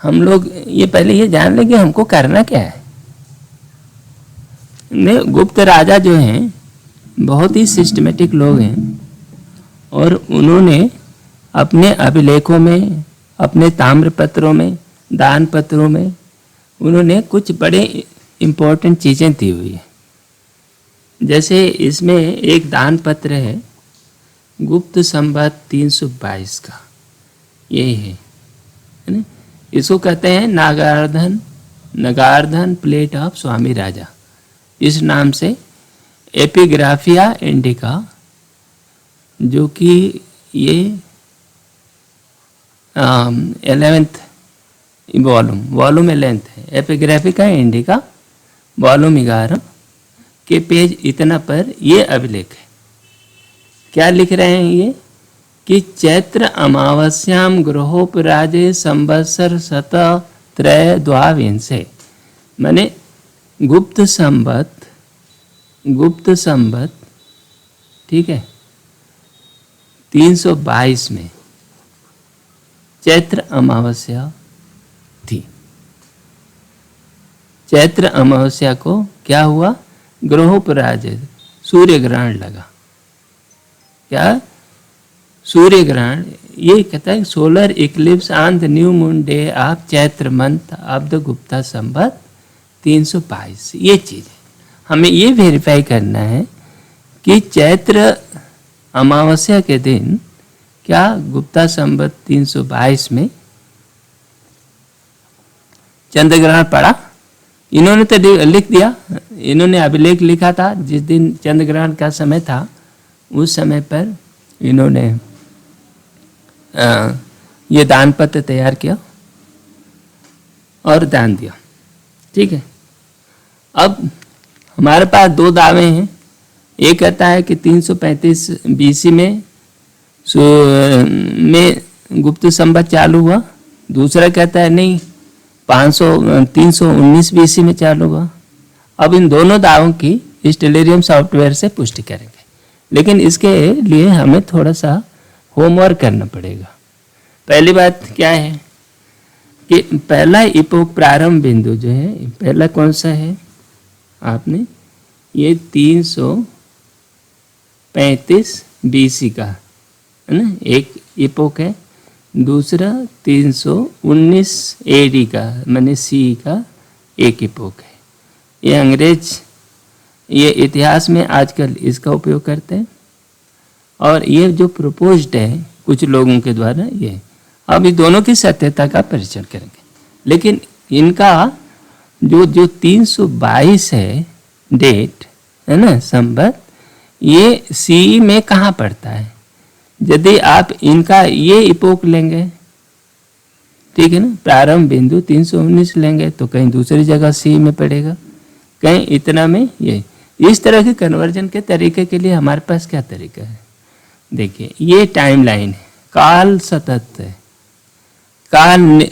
हम लोग ये पहले ये जान लें कि हमको करना क्या है। गुप्त राजा जो हैं बहुत ही सिस्टमेटिक लोग हैं, और उन्होंने अपने अभिलेखों में, अपने ताम्रपत्रों में, दान पत्रों में उन्होंने कुछ बड़े इम्पोर्टेंट चीज़ें दी हुई हैं। जैसे इसमें एक दान पत्र है गुप्त संवत 322 का यही है ना। इसको कहते हैं नागार्धन प्लेट ऑफ स्वामी राजा, इस नाम से एपिग्राफिया इंडिका, जो कि ये 11th वॉल्यूम 11th है। एपिग्राफिका इंडिका वॉल्यूम 11 के पेज इतना पर ये अभिलेख है। क्या लिख रहे हैं ये कि चैत्र अमावस्याम ग्रहोपराजे संवत्सर शत त्रय द्वाविंशे, माने गुप्त संवत ठीक है 322 में चैत्र अमावस्या थी। चैत्र अमावस्या को क्या हुआ, ग्रहोपराजे सूर्य ग्रहण लगा। क्या सूर्य ग्रहण, ये कहता है solar eclipse on the new moon day of Chaitra month of the Gupta Samvat 322। ये चीज हमें ये वेरीफाई करना है कि चैत्र अमावस्या के दिन क्या गुप्ता संवत 322 में चंद्र ग्रहण पड़ा। इन्होंने तो लिख दिया, इन्होंने अभिलेख लिखा था जिस दिन चंद्र ग्रहण का समय था, उस समय पर इन्होंने ये दान पत्र तैयार किया और दान दिया। ठीक है, अब हमारे पास दो दावे हैं। एक कहता है कि 335 BC में गुप्त संवत चालू हुआ, दूसरा कहता है नहीं 319 BC में चालू हुआ। अब इन दोनों दावों की स्टेलेरियम सॉफ्टवेयर से पुष्टि करेंगे, लेकिन इसके लिए हमें थोड़ा सा होमवर्क करना पड़ेगा। पहली बात क्या है कि पहला इपोक प्रारंभ बिंदु जो है, पहला कौन सा है, आपने ये 335 BC का है ना, एक इपोक है। दूसरा 319 AD का माने C का एक इपोक है। ये अंग्रेज ये इतिहास में आजकल इसका उपयोग करते हैं, और ये जो प्रपोज्ड है कुछ लोगों के द्वारा, ये अब इस दोनों की सत्यता का परीक्षण करेंगे। लेकिन इनका जो 322 है डेट है ना संवत, ये सी में कहाँ पड़ता है। यदि आप इनका ये इपोक लेंगे, ठीक है ना, प्रारंभ बिंदु 319 लेंगे तो कहीं दूसरी जगह सी में पड़ेगा, कहीं इतना में ये। इस तरह के कन्वर्जन के तरीके के लिए हमारे पास क्या तरीका है, देखिए ये टाइमलाइन है, काल सतत है, काल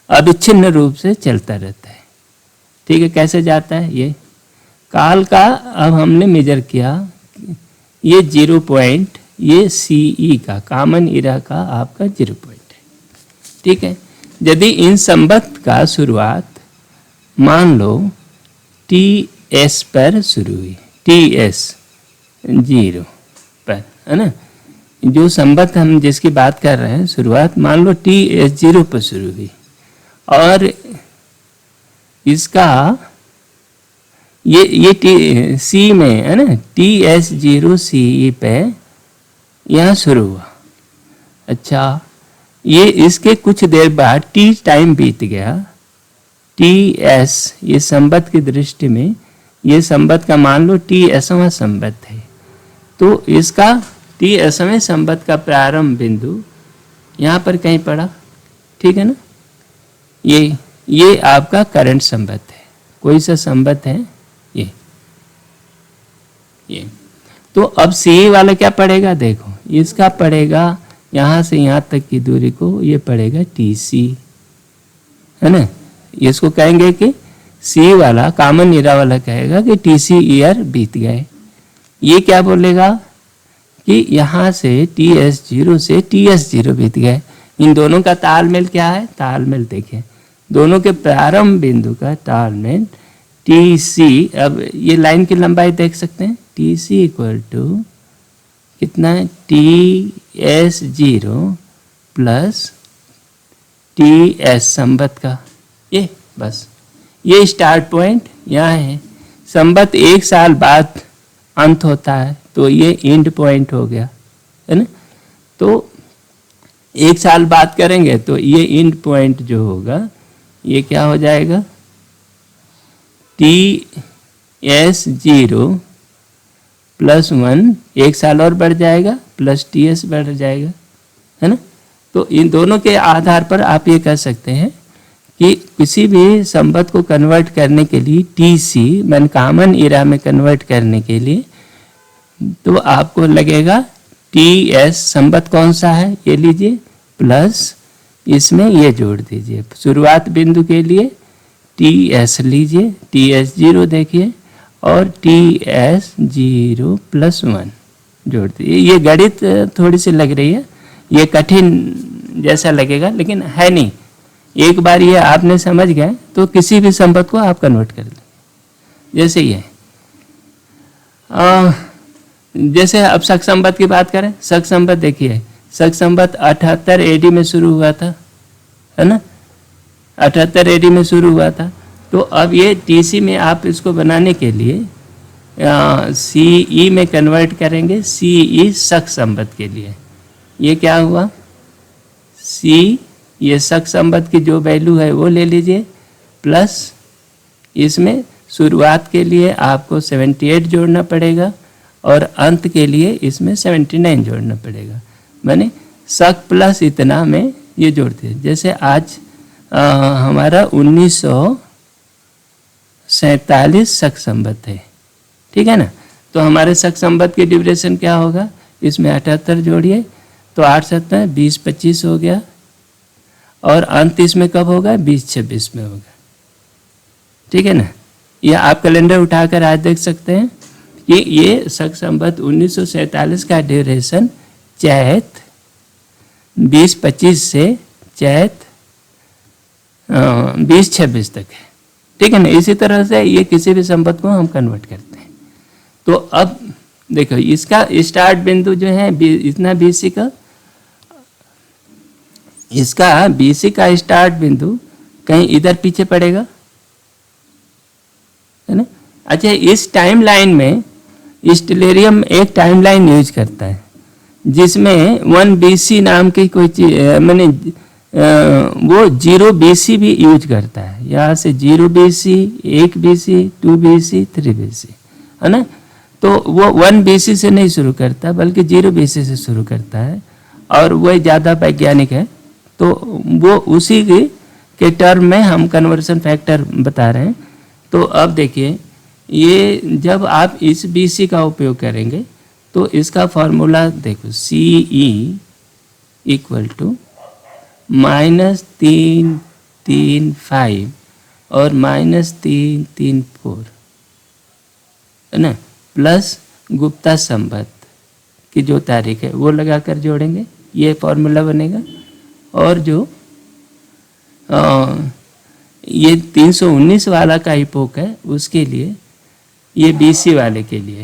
अविच्छिन्न रूप से चलता रहता है। ठीक है, कैसे जाता है ये काल का, अब हमने मेजर किया ये 0 पॉइंट, ये CE का कॉमन इरा का आपका 0 पॉइंट है। ठीक है, यदि इन संवत का शुरुआत मान लो TS पर शुरू हुई, TS 0 पर है ना, जो संवत हम जिसकी बात कर रहे हैं शुरुआत मान लो TS 0 पर शुरू हुई, और इसका ये C में है ना, TS 0 CE पे यहाँ शुरू हुआ। अच्छा, ये इसके कुछ देर बाद T टाइम बीत गया, TS ये संवत की दृष्टि में ये संवत का मान लो TSवां संवत है, तो इसका TSवें संवत का प्रारंभ बिंदु यहाँ पर कहीं पड़ा। ठीक है ना, ये आपका करंट संवत है, कोई सा संवत है ये। तो अब सी वाला क्या पड़ेगा, देखो इसका पड़ेगा यहाँ से यहाँ तक की दूरी को, ये पड़ेगा TC है ना। इसको कहेंगे कि सी वाला कॉमन इरा वाला कहेगा कि TC ईयर बीत गए। ये क्या बोलेगा कि यहाँ से TS 0 से TS 0 बीत गए। इन दोनों का तालमेल क्या है, तालमेल देखें, दोनों के प्रारंभ बिंदु का तालमेल TC। अब ये लाइन की लंबाई देख सकते हैं, TC इक्वल टू कितना है, TS 0 प्लस TS संवत का, ये बस ये स्टार्ट पॉइंट यहाँ है। संवत 1 साल बाद अंत होता है तो ये एंड पॉइंट हो गया है ना। तो 1 साल बाद करेंगे तो ये इंड पॉइंट जो होगा ये क्या हो जाएगा, TS0 प्लस 1, 1 साल और बढ़ जाएगा, प्लस TS बढ़ जाएगा, है ना। तो इन दोनों के आधार पर आप ये कह सकते हैं कि किसी भी संपत्ति को कन्वर्ट करने के लिए TC मन कॉमन इरा में कन्वर्ट करने के लिए तो आपको लगेगा TS संपत्ति कौन सा है ये लीजिए, प्लस इसमें ये जोड़ दीजिए, शुरुआत बिंदु के लिए TS लीजिए, TS0 देखिए और TS0 प्लस 1 जोड़ दीजिए। ये गणित थोड़ी सी लग रही है, ये कठिन जैसा लगेगा लेकिन है नहीं। एक बार ये आपने समझ गए तो किसी भी संपत्ति को आप कन्वर्ट कर देंगे। जैसे ये जैसे अब शक संपत्ति की बात करें, शक संपत्ति देखिए, शक संपत्ति 78 AD में शुरू हुआ था, है ना, 78 AD में शुरू हुआ था। तो अब ये TC में आप इसको बनाने के लिए CE में कन्वर्ट करेंगे, CE शक संपत्ति के लिए। ये क्या हुआ, C ये शक संपत्ति की जो वैल्यू है वो ले लीजिए, प्लस इसमें शुरुआत के लिए आपको 78 जोड़ना पड़ेगा और अंत के लिए इसमें 79 जोड़ना पड़ेगा। माने शक प्लस इतना में ये जोड़ते हैं। जैसे आज हमारा 1947 शक संपत्ति है, ठीक है ना। तो हमारे शक संपत्ति की ड्यूरेशन क्या होगा, इसमें 78 जोड़िए तो 8 7 20 25 हो गया और अंत इसमें कब होगा, 20 26 में होगा, ठीक है ना। या आप कैलेंडर उठाकर आज देख सकते हैं कि ये शक संपत्ति 1947 का ड्यूरेशन चैत 20 25 से चैत 20 26 तक है, ठीक है ना। इसी तरह से ये किसी भी संपत्ति को हम कन्वर्ट करते हैं। तो अब देखो इसका स्टार्ट बिंदु जो है इतना BC का, इसका BC का स्टार्ट बिंदु कहीं इधर पीछे पड़ेगा, है ना। अच्छा, इस टाइमलाइन में स्टेलेरियम एक टाइमलाइन यूज करता है जिसमें 1 BC नाम की कोई चीज मैंने वो 0 BC भी यूज करता है। यहाँ से 0 BC, 1 BC, 2 BC, 3 BC, है ना। तो वो 1 BC से नहीं शुरू करता बल्कि 0 BC से शुरू करता है और वह ज़्यादा वैज्ञानिक है। तो वो उसी के टर्म में हम कन्वर्शन फैक्टर बता रहे हैं। तो अब देखिए ये जब आप इस BC का उपयोग करेंगे तो इसका फॉर्मूला देखो, CE इक्वल टू -335 और -334, है ना, प्लस गुप्ता संपत्ति की जो तारीख है वो लगाकर जोड़ेंगे, ये फॉर्मूला बनेगा। और जो ये 319 वाला का इपोक है उसके लिए, ये BC वाले के लिए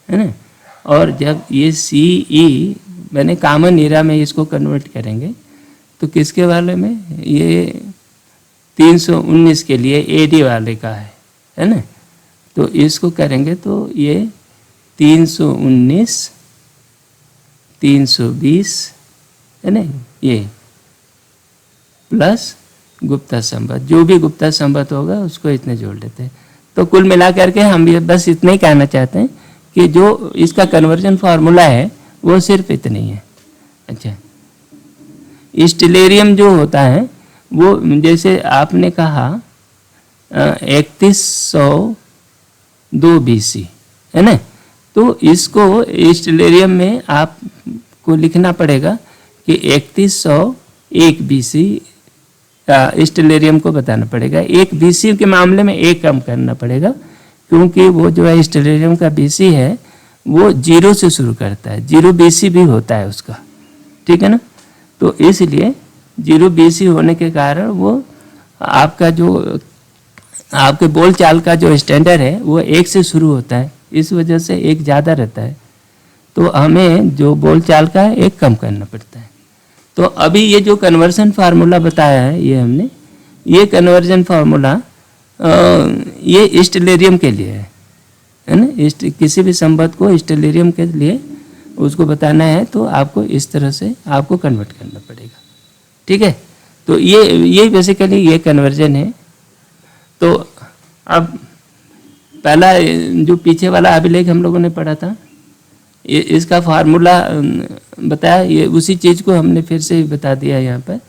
है ना। और जब ये CE मैंने कॉमन इरा में इसको कन्वर्ट करेंगे तो किसके वाले में, ये 319 के लिए AD वाले का है ना। तो इसको करेंगे तो ये 319 320 है ना, ये प्लस गुप्ता संपत्ति, जो भी गुप्ता संपत्ति होगा उसको इतने जोड़ लेते हैं। तो कुल मिला करके हम ये बस इतना ही कहना चाहते हैं कि जो इसका कन्वर्जन फार्मूला है वो सिर्फ इतना ही है। अच्छा, स्टेलेरियम जो होता है वो जैसे आपने कहा 3102 BC है ना। तो इसको स्टेलेरियम में आपको लिखना पड़ेगा कि 3101 BC स्टेलेरियम को बताना पड़ेगा। 1 BC के मामले में 1 कम करना पड़ेगा क्योंकि वो जो है स्टेलेरियम का BC है वो 0 से शुरू करता है, 0 BC भी होता है उसका, ठीक है ना। तो इसलिए 0 BC होने के कारण वो आपका जो आपके बोल चाल का जो स्टैंडर्ड है वो 1 से शुरू होता है, इस वजह से 1 ज़्यादा रहता है। तो हमें जो बोल चाल का है 1 कम करना पड़ता है। तो अभी ये जो कन्वर्जन फार्मूला बताया है ये हमने, ये कन्वर्जन फार्मूला ये स्टेलेरियम के लिए है ना। किसी भी संपत्ति को स्टेलेरियम के लिए उसको बताना है तो आपको इस तरह से आपको कन्वर्ट करना पड़ेगा। ठीक है, तो ये बेसिकली ये कन्वर्जन है। तो अब पहला जो पीछे वाला अभिलेख हम लोगों ने पढ़ा था, इसका फार्मूला बताया, ये उसी चीज़ को हमने फिर से बता दिया यहाँ पर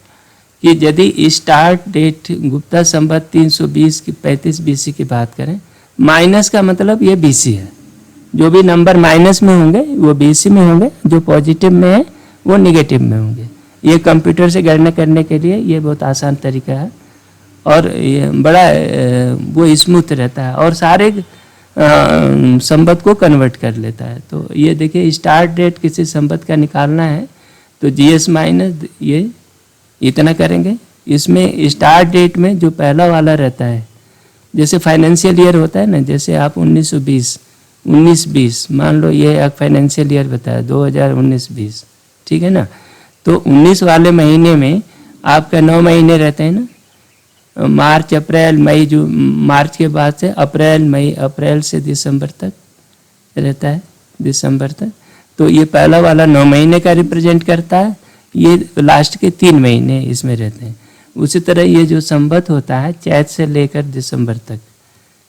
कि यदि स्टार्ट डेट गुप्ता संवत 320 की 35 BC की बात करें, माइनस का मतलब ये BC है, जो भी नंबर माइनस में होंगे वो BC में होंगे, जो पॉजिटिव में है वो निगेटिव में होंगे। ये कंप्यूटर से गणना करने के लिए ये बहुत आसान तरीका है और ये बड़ा वो स्मूथ रहता है और सारे संवत को कन्वर्ट कर लेता है। तो ये देखिए, स्टार्ट डेट किसी संवत का निकालना है तो GS माइनस ये इतना करेंगे। इसमें स्टार्ट डेट में जो पहला वाला रहता है, जैसे फाइनेंशियल ईयर होता है ना, जैसे आप 1920 मान लो, ये एक फाइनेंशियल ईयर बताया 2019-20, ठीक है ना। तो 19 वाले महीने में आपका 9 महीने रहते हैं ना, मार्च अप्रैल मई, जो मार्च के बाद से अप्रैल मई, अप्रैल से दिसंबर तक रहता है, दिसंबर तक। तो ये पहला वाला 9 महीने का रिप्रेजेंट करता है, ये लास्ट के 3 महीने इसमें रहते हैं। उसी तरह ये जो संवत होता है चैत से लेकर दिसंबर तक,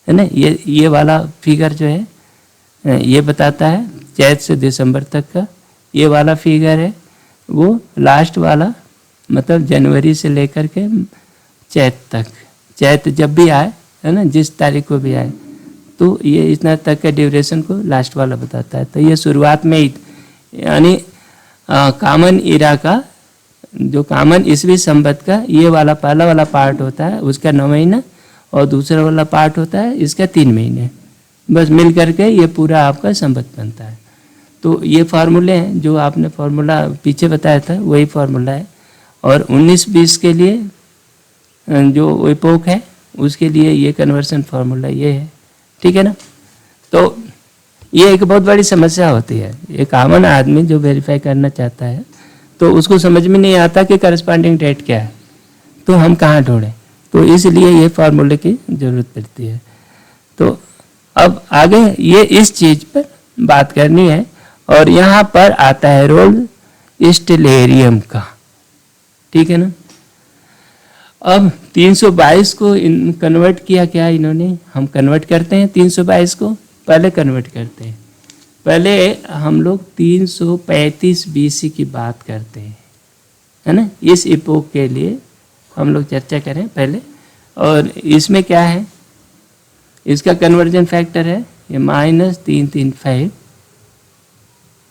है ना, ये वाला फिगर जो है ये बताता है चैत से दिसंबर तक का। ये वाला फिगर है वो लास्ट वाला, मतलब जनवरी से लेकर के चैत तक, चैत जब भी आए, है ना, जिस तारीख को भी आए, तो ये इतना तक के ड्यूरेशन को लास्ट वाला बताता है। तो ये शुरुआत में यानी कॉमन इरा का, जो कॉमन ईस्वी संवत का ये वाला पहला वाला पार्ट होता है उसका 9 महीना, और दूसरा वाला पार्ट होता है इसका 3 महीने, बस मिल करके ये पूरा आपका संवत बनता है। तो ये फार्मूले हैं जो आपने फार्मूला पीछे बताया था, वही फार्मूला है। और 19-20 के लिए जो एपोक है उसके लिए ये कन्वर्सन फार्मूला ये है, ठीक है ना। तो ये एक बहुत बड़ी समस्या होती है, एक कॉमन आदमी जो वेरीफाई करना चाहता है तो उसको समझ में नहीं आता कि करस्पॉन्डिंग डेट क्या है, तो हम कहाँ ढूंढें, तो इसलिए ये फार्मूले की ज़रूरत पड़ती है। तो अब आगे ये इस चीज़ पर बात करनी है, और यहाँ पर आता है रोल स्टेलेरियम का, ठीक है ना। अब 322 को कन्वर्ट किया क्या इन्होंने, हम कन्वर्ट करते हैं 322 को, पहले कन्वर्ट करते हैं। पहले हम लोग 335 BC की बात करते हैं, है ना, इस इपोक के लिए हम लोग चर्चा करें पहले। और इसमें क्या है, इसका कन्वर्जन फैक्टर है ये -335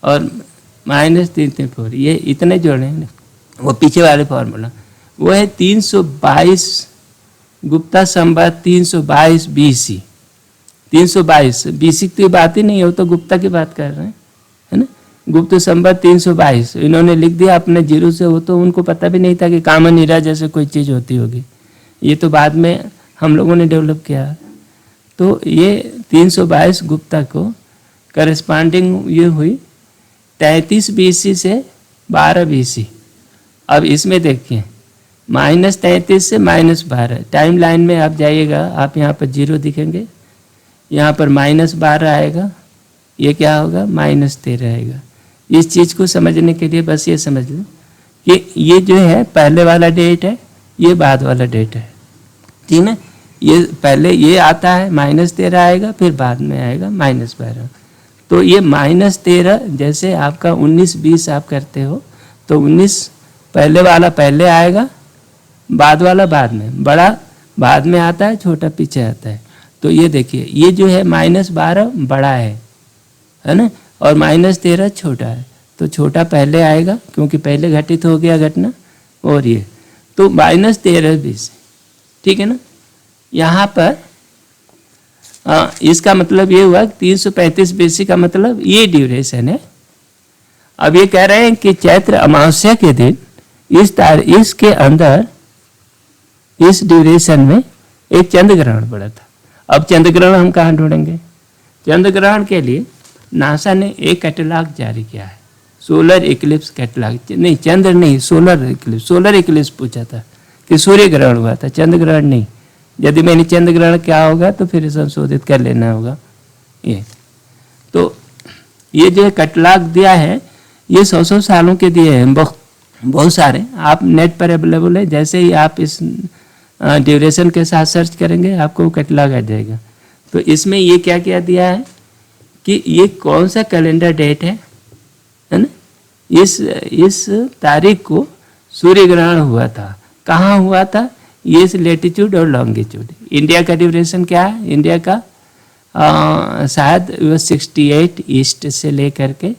और -334, ये इतने जोड़े हैं ना, वो पीछे वाले फार्मूला वो है 322 गुप्ता संवत 322 BC। 322 BC की बात ही नहीं है, वो तो गुप्ता की बात कर रहे हैं, है ना। गुप्त संवत 322 इन्होंने लिख दिया अपने जीरो से, वो तो उनको पता भी नहीं था कि कॉमन इरा जैसे कोई चीज़ होती होगी, ये तो बाद में हम लोगों ने डेवलप किया। तो ये 322 गुप्ता को करस्पॉन्डिंग ये हुई 33 BC से 12 BC। अब इसमें देखिए -33 से -12 टाइम लाइन में आप जाइएगा, आप यहाँ पर 0 दिखेंगे, यहाँ पर -12 आएगा, ये क्या होगा -13 आएगा। इस चीज़ को समझने के लिए बस ये समझ लो कि ये जो है पहले वाला डेट है, ये बाद वाला डेट है, ठीक है। ये पहले ये आता है -13 आएगा, फिर बाद में आएगा -12। तो ये -13 जैसे आपका 19-20 आप करते हो तो 19 पहले वाला पहले आएगा, बाद वाला बाद में, बड़ा बाद में आता है, छोटा पीछे आता है। तो ये देखिए ये जो है -12 बड़ा है ना, और -13 छोटा है, तो छोटा पहले आएगा क्योंकि पहले घटित हो गया घटना, और ये तो -13 BC, ठीक है ना। यहाँ पर इसका मतलब ये हुआ 335 BC का मतलब ये ड्यूरेशन है। अब ये कह रहे हैं कि चैत्र अमावस्या के दिन इसके अंदर इस ड्यूरेशन में एक चंद्र ग्रहण पड़ा था। अब चंद्र ग्रहण हम कहाँ ढूंढेंगे, चंद्र ग्रहण के लिए नासा ने एक कैटलॉग जारी किया है, सोलर इक्लिप्स कैटलॉग, नहीं चंद्र नहीं, सोलर इक्लिप्स पूछा था कि सूर्य ग्रहण हुआ था, चंद्र ग्रहण नहीं। यदि मैंने चंद्र ग्रहण क्या होगा तो फिर संशोधित कर लेना होगा ये। तो ये जो कैटलॉग दिया है ये 100 सालों के दिए हैं, बहुत सारे, आप नेट पर अवेलेबल है। जैसे ही आप इस ड्यूरेशन के साथ सर्च करेंगे आपको कैटलॉग आ जाएगा। तो इसमें ये क्या क्या दिया है कि ये कौन सा कैलेंडर डेट है ना, इस तारीख को सूर्य ग्रहण हुआ था, कहाँ हुआ था, ये लेटीट्यूड और लॉन्गिट्यूड। इंडिया का ड्यूरेशन क्या है, इंडिया का शायद 68 ईस्ट से लेकर के,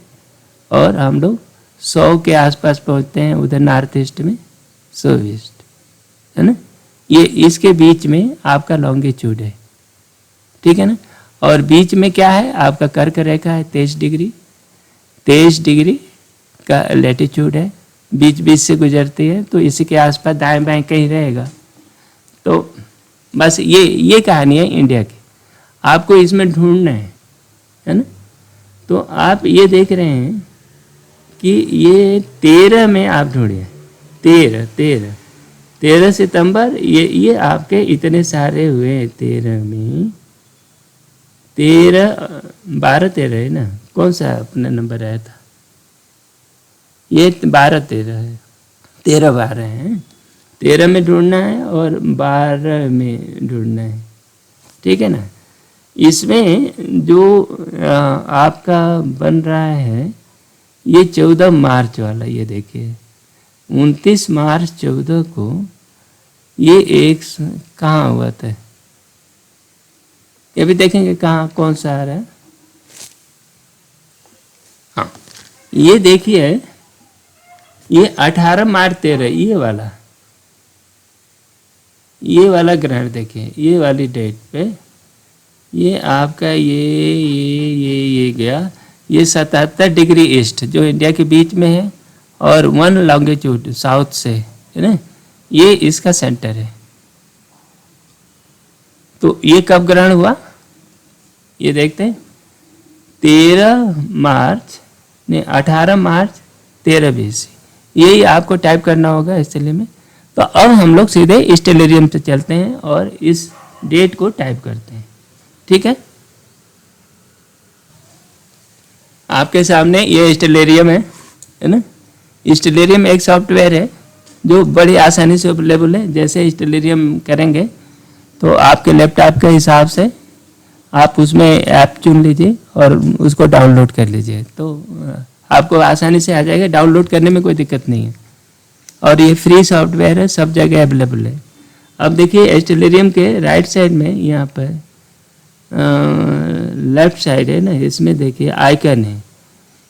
और हम लोग 100 के आसपास पहुंचते हैं उधर नॉर्थ ईस्ट में, 100 ईस्ट है ना। ये इसके बीच में आपका लॉन्गिट्यूड है, ठीक है ना। और बीच में क्या है, आपका कर्क रेखा है 23 डिग्री, 23 डिग्री का लेटीट्यूड है, बीच बीच से गुजरती है, तो इसी के आसपास दाएं बाएं कहीं रहेगा। तो बस ये कहानी है इंडिया की, आपको इसमें ढूंढना है ना। तो आप ये देख रहे हैं कि ये 13 में आप ढूंढिए, 13 सितंबर, ये आपके इतने सारे हुए 13 में, 12-13 है ना, कौन सा अपना नंबर आया था, ये 12-13 है, 13-12 है, 13 में ढूंढना है और 12 में ढूंढना है, ठीक है ना। इसमें जो आपका बन रहा है ये 14 मार्च वाला, ये देखिए 29 मार्च 14 को ये एक कहाँ हुआ था, ये भी देखेंगे कहाँ कौन सा आ रहा है। हाँ, ये देखिए ये 18 मार्च 13, ये वाला ग्रहण देखिए, ये वाली डेट पे ये आपका ये गया, ये 77 डिग्री ईस्ट जो इंडिया के बीच में है, और 1 लॉन्गिट्यूड साउथ से है ना, ये इसका सेंटर है। तो ये कब ग्रहण हुआ, ये देखते हैं 13 मार्च ने 18 मार्च 13 BC, यही आपको टाइप करना होगा इसलिए में। तो अब हम लोग सीधे स्टेलेरियम से चलते हैं और इस डेट को टाइप करते हैं, ठीक है। आपके सामने ये स्टेलेरियम है ना। स्टेलेरियम एक सॉफ्टवेयर है जो बड़ी आसानी से अवेलेबल है। जैसे स्टेलेरियम करेंगे तो आपके लैपटॉप के हिसाब से आप उसमें ऐप चुन लीजिए और उसको डाउनलोड कर लीजिए, तो आपको आसानी से आ जाएगा, डाउनलोड करने में कोई दिक्कत नहीं है। और ये फ्री सॉफ्टवेयर है, सब जगह अवेलेबल है। अब देखिए स्टेलेरियम के राइट साइड में यहाँ पर लेफ्ट साइड है ना, इसमें देखिए आइकन है,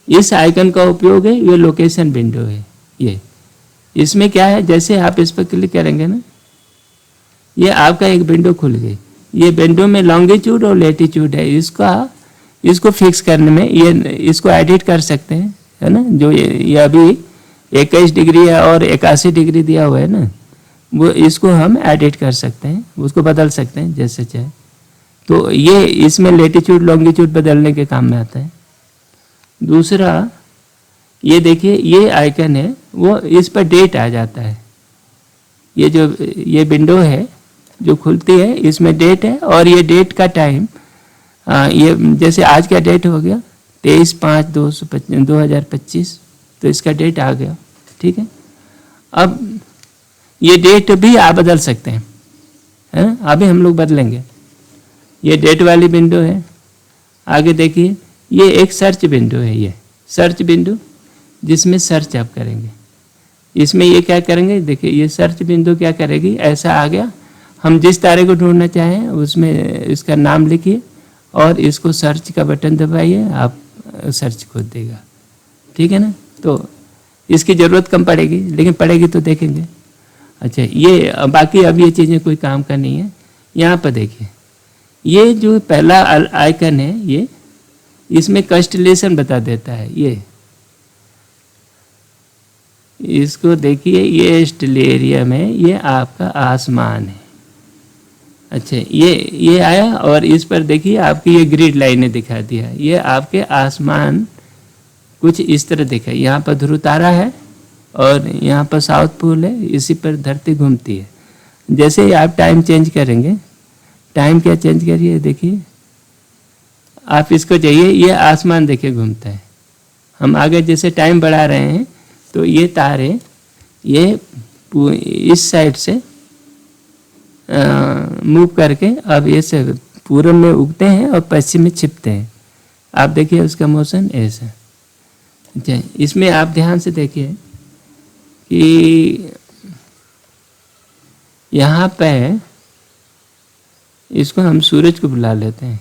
इस आइकन का उपयोग है, ये लोकेशन विंडो है। ये इसमें क्या है, जैसे आप इस पर क्लिक करेंगे ना, ये आपका एक विंडो खुल गई। ये विंडो में लॉन्गिट्यूड और लेटीट्यूड है, इसको फिक्स करने में ये इसको एडिट कर सकते हैं, है ना। जो ये अभी 21 डिग्री है और 81 डिग्री दिया हुआ है ना, वो इसको हम एडिट कर सकते हैं, उसको बदल सकते हैं जैसे चाहे। तो ये इसमें लेटीट्यूड लॉन्गिट्यूड बदलने के काम में आता है। दूसरा ये देखिए ये आइकन है, वो इस पर डेट आ जाता है। ये विंडो है जो खुलती है, इसमें डेट है, और ये डेट का टाइम ये जैसे आज का डेट हो गया 23/5/2025, तो इसका डेट आ गया, ठीक है। अब ये डेट भी आप बदल सकते हैं, है ना। अभी हम लोग बदलेंगे। ये डेट वाली विंडो है। आगे देखिए ये एक सर्च विंडो है, ये सर्च विंडो जिसमें सर्च आप करेंगे। इसमें ये क्या करेंगे, देखिए ये सर्च विंडो क्या करेगी, ऐसा आ गया, हम जिस तारे को ढूंढना चाहें उसमें इसका नाम लिखिए और इसको सर्च का बटन दबाइए, आप सर्च खोल देगा, ठीक है ना। तो इसकी ज़रूरत कम पड़ेगी, लेकिन पड़ेगी तो देखेंगे। अच्छा, ये बाकी अब ये चीज़ें कोई काम का नहीं है। यहाँ पर देखिए ये जो पहला आइकन है, ये इसमें कंस्टेलेशन बता देता है। ये इसको देखिए, ये स्टेलेरियम है, ये आपका आसमान है। अच्छा, ये आया, और इस पर देखिए आपकी ये ग्रिड लाइनें दिखा दिया। ये आपके आसमान कुछ इस तरह दिखा, यहाँ पर ध्रुव तारा है और यहाँ पर साउथ पोल है, इसी पर धरती घूमती है। जैसे ही आप टाइम चेंज करेंगे, टाइम क्या चेंज करिए, देखिए आप इसको चाहिए, ये आसमान देखिए घूमता है। हम आगे जैसे टाइम बढ़ा रहे हैं तो ये तारे ये इस साइड से मूव करके अब ये से पूरब में उगते हैं और पश्चिम में छिपते हैं। आप देखिए उसका मोशन ऐसा। अच्छा, इसमें आप ध्यान से देखिए कि यहाँ पे इसको हम सूरज को बुला लेते हैं।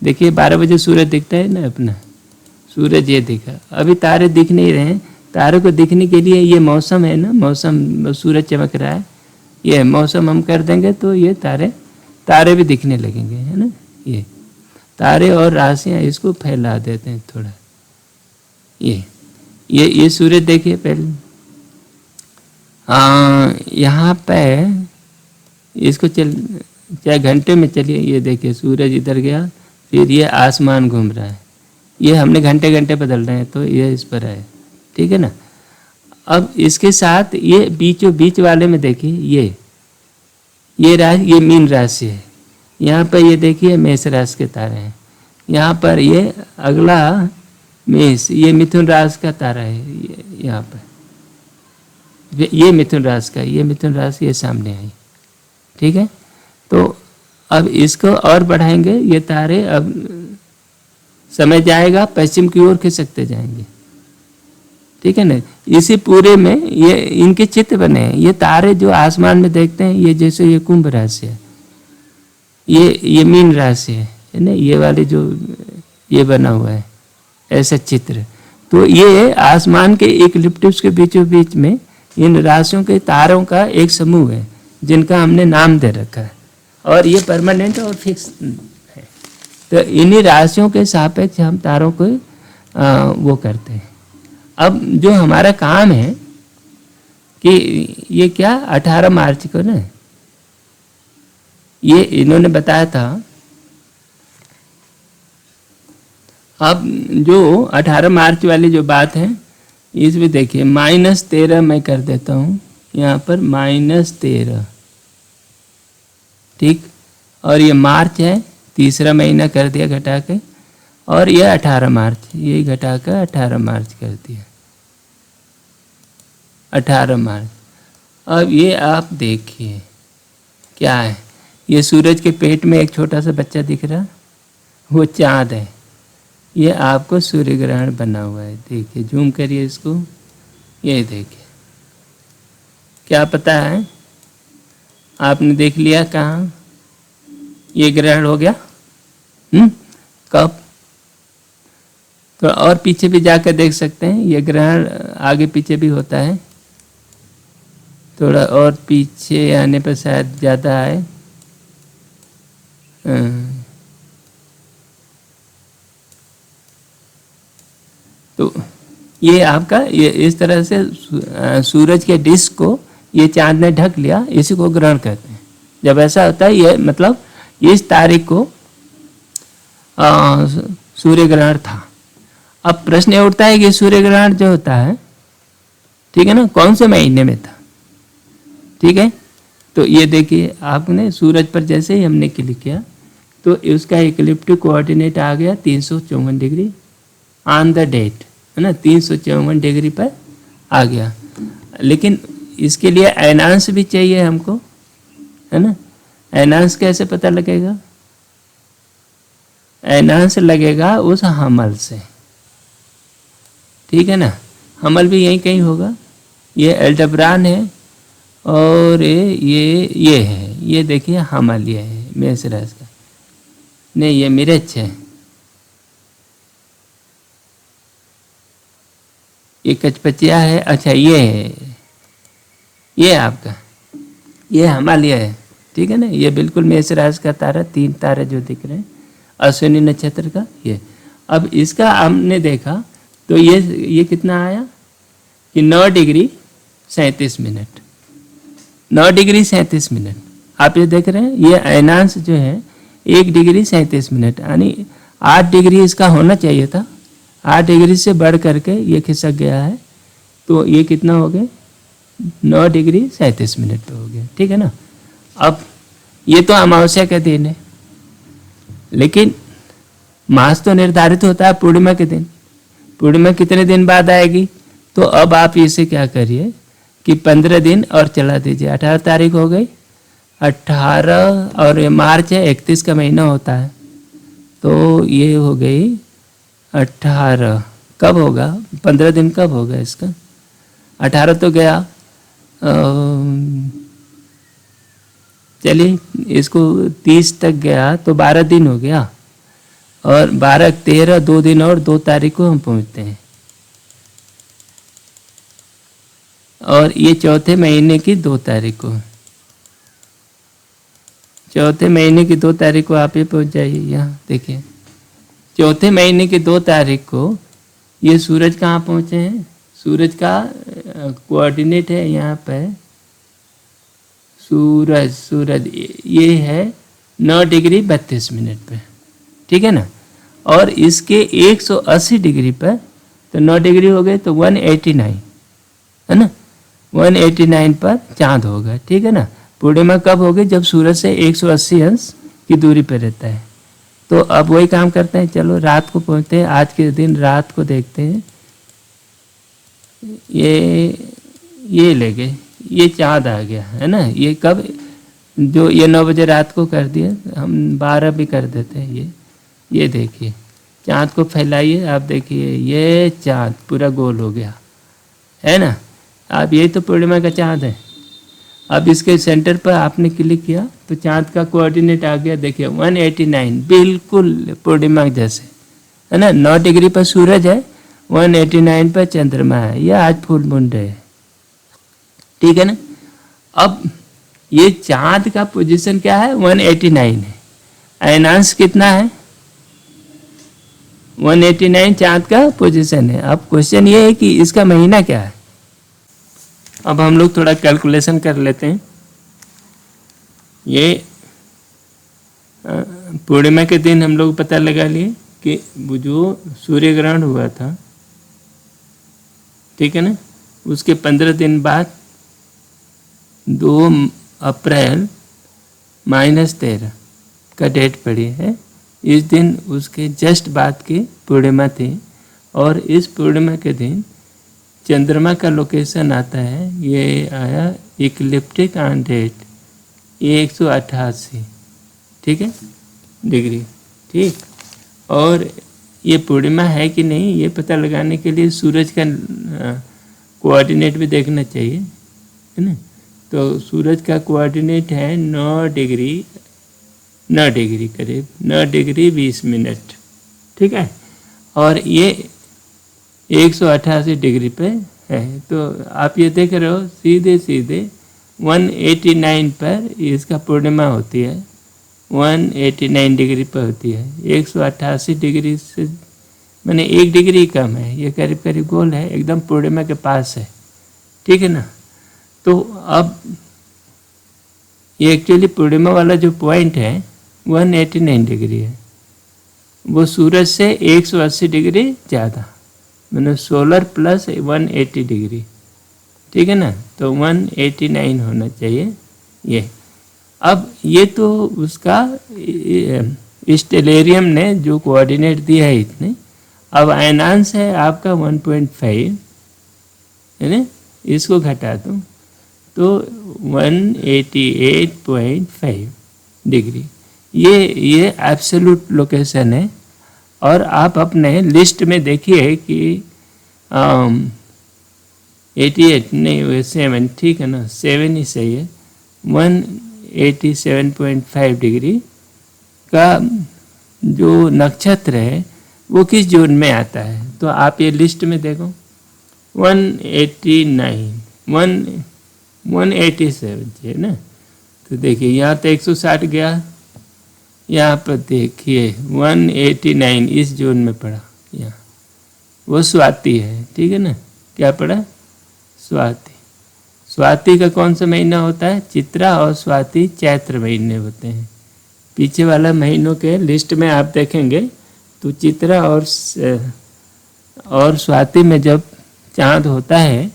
देखिए 12 बजे सूरज दिखता है ना अपना, सूरज ये दिखा। अभी तारे दिख नहीं रहे हैं, तारों को दिखने के लिए ये मौसम है ना, मौसम सूरज चमक रहा है, ये मौसम हम कर देंगे तो ये तारे भी दिखने लगेंगे, है ना। ये तारे और राशियाँ इसको फैला देते हैं थोड़ा। ये सूरज देखिए पहले, हाँ यहाँ पे इसको चाहे घंटे में चलिए, ये देखिए सूरज इधर गया, फिर ये आसमान घूम रहा है, ये हमने घंटे घंटे बदल रहे हैं तो ये इस पर है, ठीक है ना। अब इसके साथ ये बीचों बीच वाले में देखिए ये मीन राशि है, यहाँ पर ये देखिए मेष राशि के तारे हैं, यहाँ पर ये अगला मेष, ये मिथुन राशि का तारा है, यहाँ पर ये मिथुन राशि का, ये मिथुन राशि ये सामने आई, ठीक है। तो अब इसको और बढ़ाएंगे, ये तारे अब समय जाएगा पश्चिम की ओर खिसकते जाएंगे, ठीक है ना। इसी पूरे में ये इनके चित्र बने हैं। ये तारे जो आसमान में देखते हैं, ये जैसे ये कुंभ राशि है, ये मीन राशि है ना, ये वाली जो ये बना हुआ है ऐसा चित्र। तो ये आसमान के इक्लिप्टिक्स के बीचों बीच में इन राशियों के तारों का एक समूह है जिनका हमने नाम दे रखा है, और ये परमानेंट और फिक्स है। तो इन्हीं राशियों के सापेक्ष हम तारों को वो करते हैं। अब जो हमारा काम है कि ये क्या 18 मार्च को ना, ये इन्होंने बताया था। अब जो 18 मार्च वाली जो बात है इसमें देखिए -13 मैं कर देता हूँ यहाँ पर -13, ठीक। और ये मार्च है, तीसरा महीना कर दिया घटा के, और ये 18 मार्च, ये घटा कर 18 मार्च कर दिया, 18 मार्च। अब ये आप देखिए क्या है, ये सूरज के पेट में एक छोटा सा बच्चा दिख रहा, वो चाँद है। ये आपको सूर्य ग्रहण बना हुआ है, देखिए जूम करिए इसको, ये देखिए क्या पता है, आपने देख लिया कहाँ ये ग्रहण हो गया, कब। तो और पीछे भी जाकर देख सकते हैं, ये ग्रहण आगे पीछे भी होता है, थोड़ा और पीछे आने पर शायद ज़्यादा है। तो ये आपका ये इस तरह से सूरज के डिस्क को ये चांद ने ढक लिया, इसी को ग्रहण कहते हैं। जब ऐसा होता है ये मतलब इस तारीख को सूर्य ग्रहण था। अब प्रश्न ये उठता है कि सूर्य ग्रहण जो होता है, ठीक है ना, कौन से महीने में था, ठीक है। तो ये देखिए आपने सूरज पर जैसे ही हमने क्लिक किया तो उसका इक्लिप्टिक कोऑर्डिनेट आ गया 354 डिग्री ऑन द डेट, है ना, 354 डिग्री पर आ गया। लेकिन इसके लिए एनांस भी चाहिए हमको, है ना। एनांस कैसे पता लगेगा, एनांस लगेगा उस हमल से, ठीक है ना। हमल भी यहीं कहीं होगा, ये एल्डेब्रान है और ये है, ये देखिए हमल ये है मेष राशि का, नहीं ये मिर्च है, ये कचपचिया है, अच्छा ये है, ये आपका ये हिमालय है, ठीक है ना। ये बिल्कुल मेष राशि का तारा, 3 तारे जो दिख रहे हैं अश्विनी नक्षत्र का ये। अब इसका हमने देखा तो ये कितना आया कि 9 डिग्री 37 मिनट, 9 डिग्री 37 मिनट। आप ये देख रहे हैं, ये अयनांश जो है 1 डिग्री 37 मिनट, यानी 8 डिग्री इसका होना चाहिए था, 8 डिग्री से बढ़ करके ये खिसक गया है, तो ये कितना हो गया 9 डिग्री 37 मिनट पे हो गया, ठीक है ना। अब ये तो अमावस्या का दिन है, लेकिन मास तो निर्धारित होता है पूर्णिमा के दिन, पूर्णिमा कितने दिन बाद आएगी। तो अब आप इसे क्या करिए कि 15 दिन और चला दीजिए, 18 तारीख हो गई, 18 और ये मार्च है, 31 का महीना होता है, तो ये हो गई 18, कब होगा 15 दिन कब होगा इसका, 18 तो गया, चलिए इसको 30 तक गया तो 12 दिन हो गया, और 12 13 2 दिन और 2 तारीख को हम पहुंचते हैं, और ये चौथे महीने की 2 तारीख को, चौथे महीने की 2 तारीख को आप ये पहुंच जाइए। यहाँ देखिए चौथे महीने की 2 तारीख को ये सूरज कहाँ पहुँचे हैं, सूरज का कोऑर्डिनेट है यहाँ पे, सूरज ये है 9 डिग्री 32 मिनट पे, ठीक है ना, और इसके 180 डिग्री पर, तो 9 डिग्री हो गए तो 189 है ना, 189 पर चांद होगा, ठीक है ना। पूर्णिमा कब होगी, जब सूरज से 180 अंश की दूरी पर रहता है। तो अब वही काम करते हैं, चलो रात को पहुँचते हैं, आज के दिन रात को देखते हैं, ये ले गए, ये चाँद आ गया है ना, ये कब, जो ये 9 बजे रात को कर दिए, हम 12 भी कर देते हैं। ये देखिए चाँद को फैलाइए, आप देखिए ये चाँद पूरा गोल हो गया है ना। अब ये तो पूर्णिमा का चाँद है, अब इसके सेंटर पर आपने क्लिक किया तो चाँद का कोऑर्डिनेट आ गया, देखिए 189, बिल्कुल पूर्णिमा जैसे है ना। 9 डिग्री पर सूरज है, 189 पर चंद्रमा है, यह आज फुल मून डे है, ठीक है ना। अब ये चाँद का पोजीशन क्या है, 189 है, अयनांश कितना है, 189 चाँद का पोजीशन है। अब क्वेश्चन ये है कि इसका महीना क्या है। अब हम लोग थोड़ा कैलकुलेशन कर लेते हैं। ये पूर्णिमा के दिन हम लोग पता लगा लिए कि वो जो सूर्य ग्रहण हुआ था, ठीक है ना, उसके 15 दिन बाद 2 अप्रैल -13 का डेट पड़ी है। इस दिन उसके जस्ट बाद की पूर्णिमा थी, और इस पूर्णिमा के दिन चंद्रमा का लोकेशन आता है, ये आया इक्लिप्टिक ऑन डेट, ये 188, ठीक है, डिग्री, ठीक। और ये पूर्णिमा है कि नहीं ये पता लगाने के लिए सूरज का कोऑर्डिनेट भी देखना चाहिए, है ना। तो सूरज का कोऑर्डिनेट है 9 डिग्री करीब 9 डिग्री 20 मिनट, ठीक है, और ये 188 डिग्री पे है। तो आप ये देख रहे हो सीधे 189 पर इसका पूर्णिमा होती है, 189 डिग्री पर होती है। 188 डिग्री से मैंने 1 डिग्री कम है, ये करीब करीब गोल है, एकदम पूर्णिमा के पास है, ठीक है ना। तो अब ये एक्चुअली पूर्णिमा वाला जो पॉइंट है 189 डिग्री है, वो सूरज से 180 डिग्री ज़्यादा, मैंने सोलर प्लस 180 डिग्री, ठीक है ना। तो 189 होना चाहिए ये। अब ये तो उसका स्टेलेरियम ने जो कोऑर्डिनेट दिया है इतने। अब अयनांश है आपका 1.5 है ना, इसको घटा दूँ तो 188.5 डिग्री, ये एब्सोल्यूट लोकेशन है। और आप अपने लिस्ट में देखिए कि 88 नहीं, वो 7, ठीक है ना, 7 ही सही है। 187.5 डिग्री का जो नक्षत्र है वो किस जोन में आता है, तो आप ये लिस्ट में देखो 187 है ना। तो देखिए यहाँ तो 160 गया, यहाँ पर देखिए 189 इस जोन में पड़ा, यहाँ वो स्वाति है, ठीक है ना। क्या पड़ा, स्वाति। स्वाति का कौन सा महीना होता है, चित्रा और स्वाति चैत्र महीने होते हैं। पीछे वाला महीनों के लिस्ट में आप देखेंगे तो चित्रा और स्वाति में जब चाँद होता है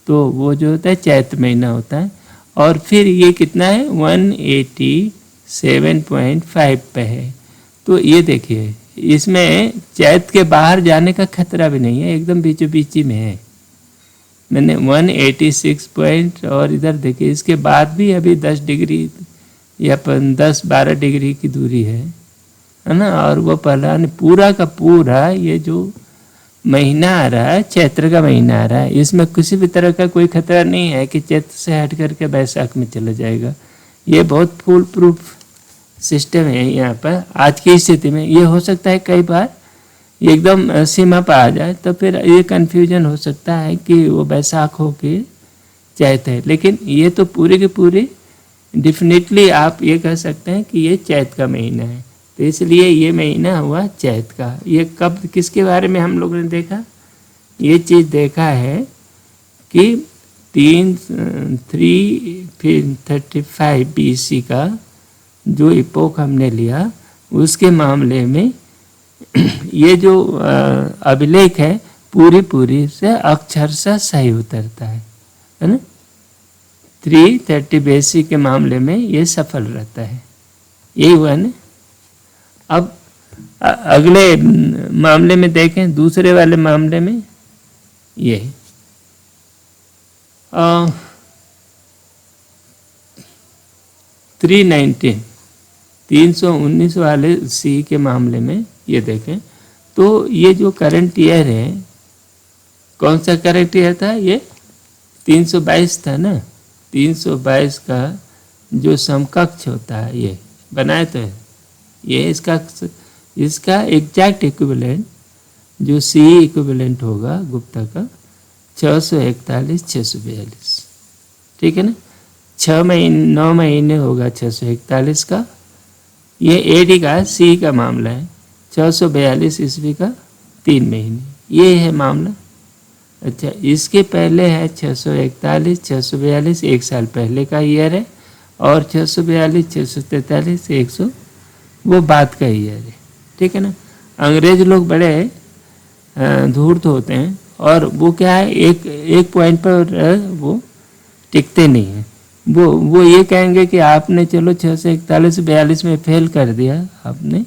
तो वो जो होता है चैत्र महीना होता है। और फिर ये कितना है 187.5 पे है, तो ये देखिए इसमें चैत के बाहर जाने का खतरा भी नहीं है, एकदम बीचों बीच ही में है। मैंने 186 पॉइंट, और इधर देखिए इसके बाद भी अभी 10 डिग्री या 10-12 डिग्री की दूरी है ना। और वो पहला पूरा का पूरा ये जो महीना आ रहा है, चैत्र का महीना आ रहा है, इसमें किसी भी तरह का कोई खतरा नहीं है कि चैत्र से हट करके बैसाख में चला जाएगा। ये बहुत फुल प्रूफ सिस्टम है यहाँ पर आज की स्थिति में। ये हो सकता है कई बार एकदम सीमा पर आ जाए, तो फिर ये कन्फ्यूजन हो सकता है कि वो बैसाख हो कि चैत है, लेकिन ये तो पूरी की पूरी डेफिनेटली आप ये कह सकते हैं कि ये चैत का महीना है। तो इसलिए ये महीना हुआ चैत का। ये कब किसके बारे में हम लोगों ने देखा, ये चीज़ देखा है कि 335 BC का जो इपोक हमने लिया, उसके मामले में ये जो अभिलेख है पूरी से अक्षरशः सही उतरता है ना। 330 BC के मामले में ये सफल रहता है। यही हुआ ना। अब अगले मामले में देखें, दूसरे वाले मामले में ये 319 वाले सी के मामले में ये देखें तो ये जो करंट ईयर है, कौन सा करंट ईयर था, ये 322 था ना। 322 का जो समकक्ष होता है ये बनाए तो है, ये इसका एग्जैक्ट इक्विवेलेंट जो सी इक्विवेलेंट होगा गुप्ता का 641 642, ठीक है ना। 9 महीने होगा 641 का। ये एडी का सी का मामला है, 642 ईस्वी का 3 महीने, ये है मामला। अच्छा, इसके पहले है 641 642, 1 साल पहले का ईयर है, और 642 643 100 वो बाद का ईयर है, ठीक है ना। अंग्रेज लोग बड़े धूर्त होते हैं, और वो क्या है, एक पॉइंट पर वो टिकते नहीं हैं। वो ये कहेंगे कि आपने चलो 641 42 में फेल कर दिया आपने,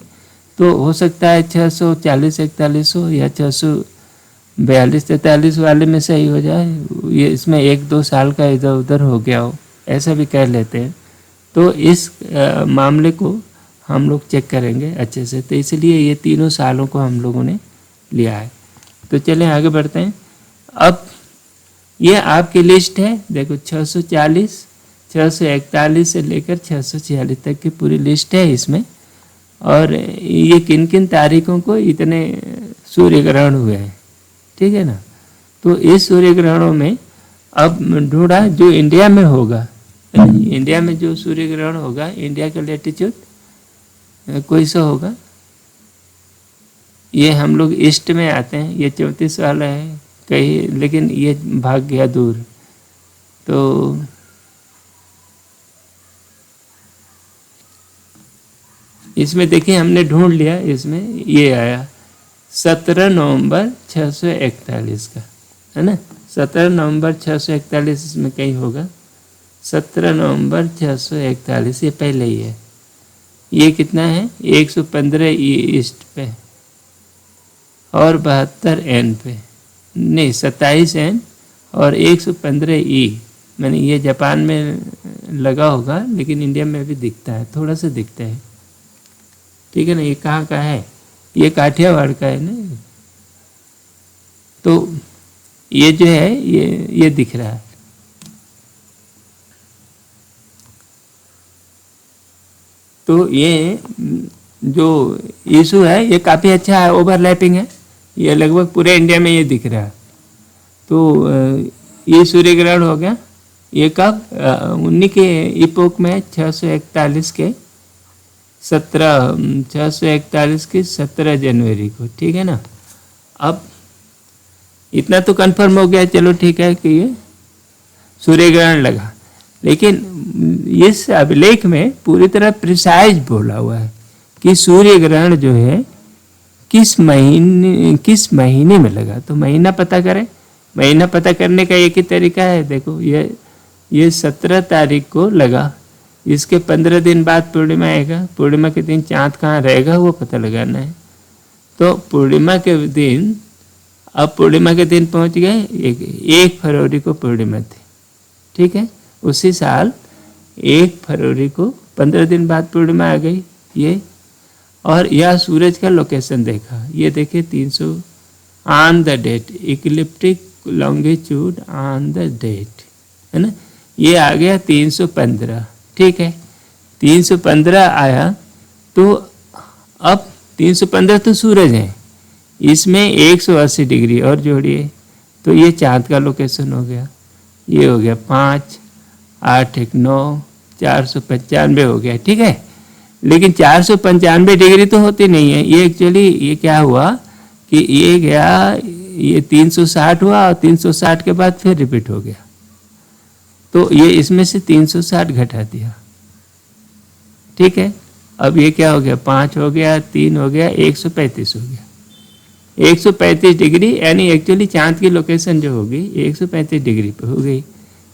तो हो सकता है 640 41 हो या 642 43 वाले में सही हो जाए, ये इसमें 1-2 साल का इधर उधर हो गया हो, ऐसा भी कह लेते हैं। तो इस मामले को हम लोग चेक करेंगे अच्छे से। तो इसलिए ये तीनों सालों को हम लोगों ने लिया है। तो चलें आगे बढ़ते हैं। अब ये आपकी लिस्ट है, देखो 640 641 से लेकर 646 तक की पूरी लिस्ट है इसमें। और ये किन किन तारीखों को इतने सूर्य ग्रहण हुए हैं, ठीक है ना। तो इस सूर्य ग्रहणों में अब ढूंढा जो इंडिया में होगा, इंडिया में जो सूर्य ग्रहण होगा, इंडिया का लेटीट्यूड कोई सा होगा, ये हम लोग ईस्ट में आते हैं, ये 34 वाला है कहीं, लेकिन ये भाग गया दूर। तो इसमें देखिए हमने ढूंढ लिया, इसमें ये आया 17 नवंबर 641 का, है ना। 17 नवंबर 641 इसमें कहीं होगा, 17 नवंबर 641 ये पहले ही है। ये कितना है, 115 ईस्ट पे और 72 एन पे, नहीं 27 एन और 115 ई। मैंने ये जापान में लगा होगा, लेकिन इंडिया में भी दिखता है, थोड़ा सा दिखता है, ठीक है ना। ये कहाँ का है, ये काठियावाड़ का है ना। तो ये जो है ये दिख रहा है। तो ये जो इशू है ये काफ़ी अच्छा है, ओवरलैपिंग है, ये लगभग पूरे इंडिया में ये दिख रहा है। तो ये सूर्य ग्रहण हो गया, ये कब, उन्हीं के इपोक में 641 के 17 जनवरी को, ठीक है ना। अब इतना तो कंफर्म हो गया, चलो ठीक है कि ये सूर्य ग्रहण लगा, लेकिन इस अभिलेख में पूरी तरह प्रिसाइज बोला हुआ है कि सूर्य ग्रहण जो है किस महीने में लगा। तो महीना पता करें, महीना पता करने का एक ही तरीका है, देखो ये 17 तारीख को लगा, इसके 15 दिन बाद पूर्णिमा आएगा, पूर्णिमा के दिन चाँद कहाँ रहेगा वो पता लगाना है। तो पूर्णिमा के दिन, अब पूर्णिमा के दिन पहुंच गए, 1 फरवरी को पूर्णिमा थी, ठीक है। उसी साल 1 फरवरी को 15 दिन बाद पूर्णिमा आ गई ये। और यह सूरज का लोकेशन देखा, ये देखिए 300 on the date, ecliptic longitude on the date, है ना। ये आ गया 315, ठीक है। 315 आया तो अब 315 तो सूरज है, इसमें 180 डिग्री और जोड़िए तो ये चांद का लोकेशन हो गया। ये हो गया 5, 8 1 9, 495 हो गया, ठीक है। लेकिन 495 डिग्री तो होती नहीं है, ये एक्चुअली ये क्या हुआ कि ये गया, ये 360 हुआ और 360 के बाद फिर रिपीट हो गया, तो ये इसमें से 360 घटा दिया, ठीक है। अब ये क्या हो गया, 5 हो गया, 3 हो गया, 135 हो गया। 135 डिग्री यानी एक्चुअली चांद की लोकेशन जो होगी 135 डिग्री पर हो गई।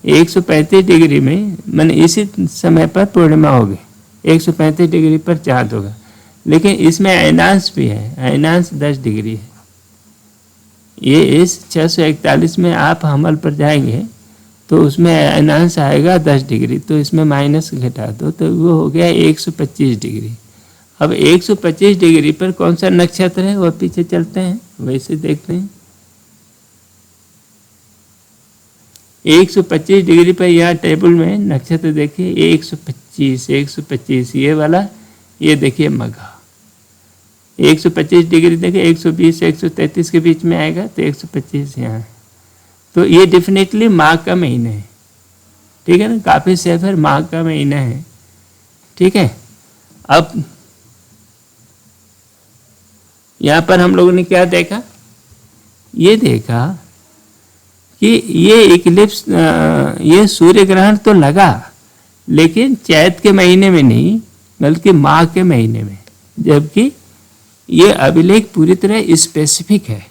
135 डिग्री में मैंने इसी समय पर पूर्णिमा होगी, 135 डिग्री पर चांद होगा। लेकिन इसमें अयनांश भी है, अयनांश 10 डिग्री है। ये इस 641 में आप हमल पर जाएंगे तो उसमें अयनांश आएगा 10 डिग्री, तो इसमें माइनस घटा दो तो वो हो गया 125 डिग्री। अब 125 डिग्री पर कौन सा नक्षत्र है वह पीछे चलते हैं, वैसे देखते हैं। 125 डिग्री पर यहाँ टेबल में नक्षत्र देखिए 125 ये वाला, ये देखिए मघा। 125 डिग्री देखिए 120 से 133 के बीच में आएगा तो 125 यहाँ है। तो ये डेफिनेटली माघ का महीना है, ठीक है ना, काफी सेफ है, माघ का महीना है, ठीक है। अब यहाँ पर हम लोगों ने क्या देखा, ये देखा कि ये इक्लिप्स, ये सूर्य ग्रहण तो लगा लेकिन चैत के महीने में नहीं बल्कि माघ के महीने में, जबकि ये अभिलेख पूरी तरह स्पेसिफिक है।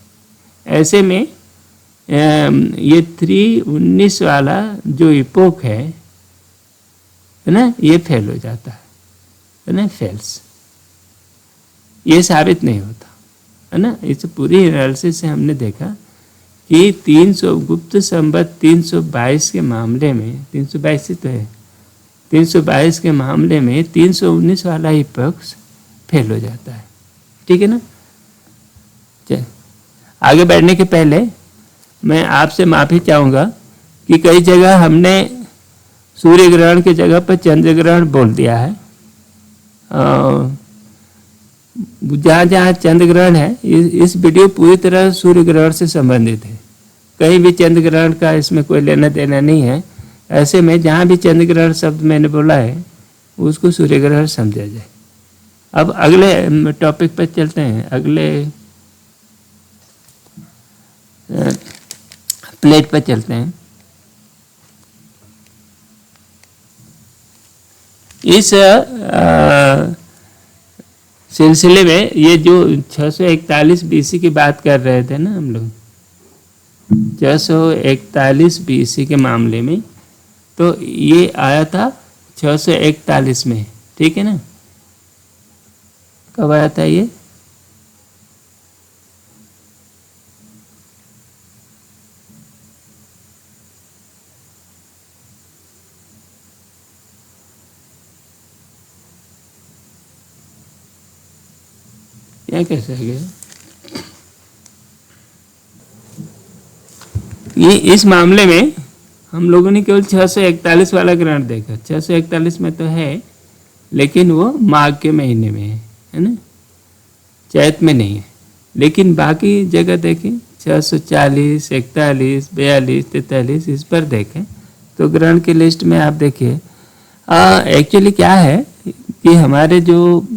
ऐसे में ये 319 वाला जो इपोक है ना, ये फेल हो जाता है ना, फेल्स, ये साबित नहीं होता है ना। इस पूरी एनालिसिस से हमने देखा कि 300 गुप्त संवत 322 के मामले में, 322 ही तो है, 322 के मामले में 319 वाला ही पक्ष फेल हो जाता है, ठीक है ना। चल आगे बढ़ने के पहले मैं आपसे माफ़ी चाहूँगा कि कई जगह हमने सूर्य ग्रहण की जगह पर चंद्र ग्रहण बोल दिया है। जहाँ जहाँ चंद्र ग्रहण है, इस वीडियो पूरी तरह सूर्य ग्रहण से संबंधित है, कहीं भी चंद्र ग्रहण का इसमें कोई लेना देना नहीं है। ऐसे में जहाँ भी चंद्र ग्रहण शब्द मैंने बोला है उसको सूर्य ग्रहण समझा जाए। अब अगले टॉपिक पर चलते हैं, अगले प्लेट पर चलते हैं। इस सिलसिले में ये जो 641 बीसी की बात कर रहे थे ना हम लोग, 641 बीसी के मामले में, तो ये आया था 641 में, ठीक है ना। कब आया था ये, यहाँ कैसे आ गया ये। इस मामले में हम लोगों ने केवल 641 वाला ग्रहण देखा, 641 में तो है लेकिन वो माघ के महीने में है ना, चैत में नहीं है। लेकिन बाकी जगह देखें 640, 41, 42, 43 इस पर देखें तो ग्रहण की लिस्ट में आप देखिए एक्चुअली क्या है कि हमारे जो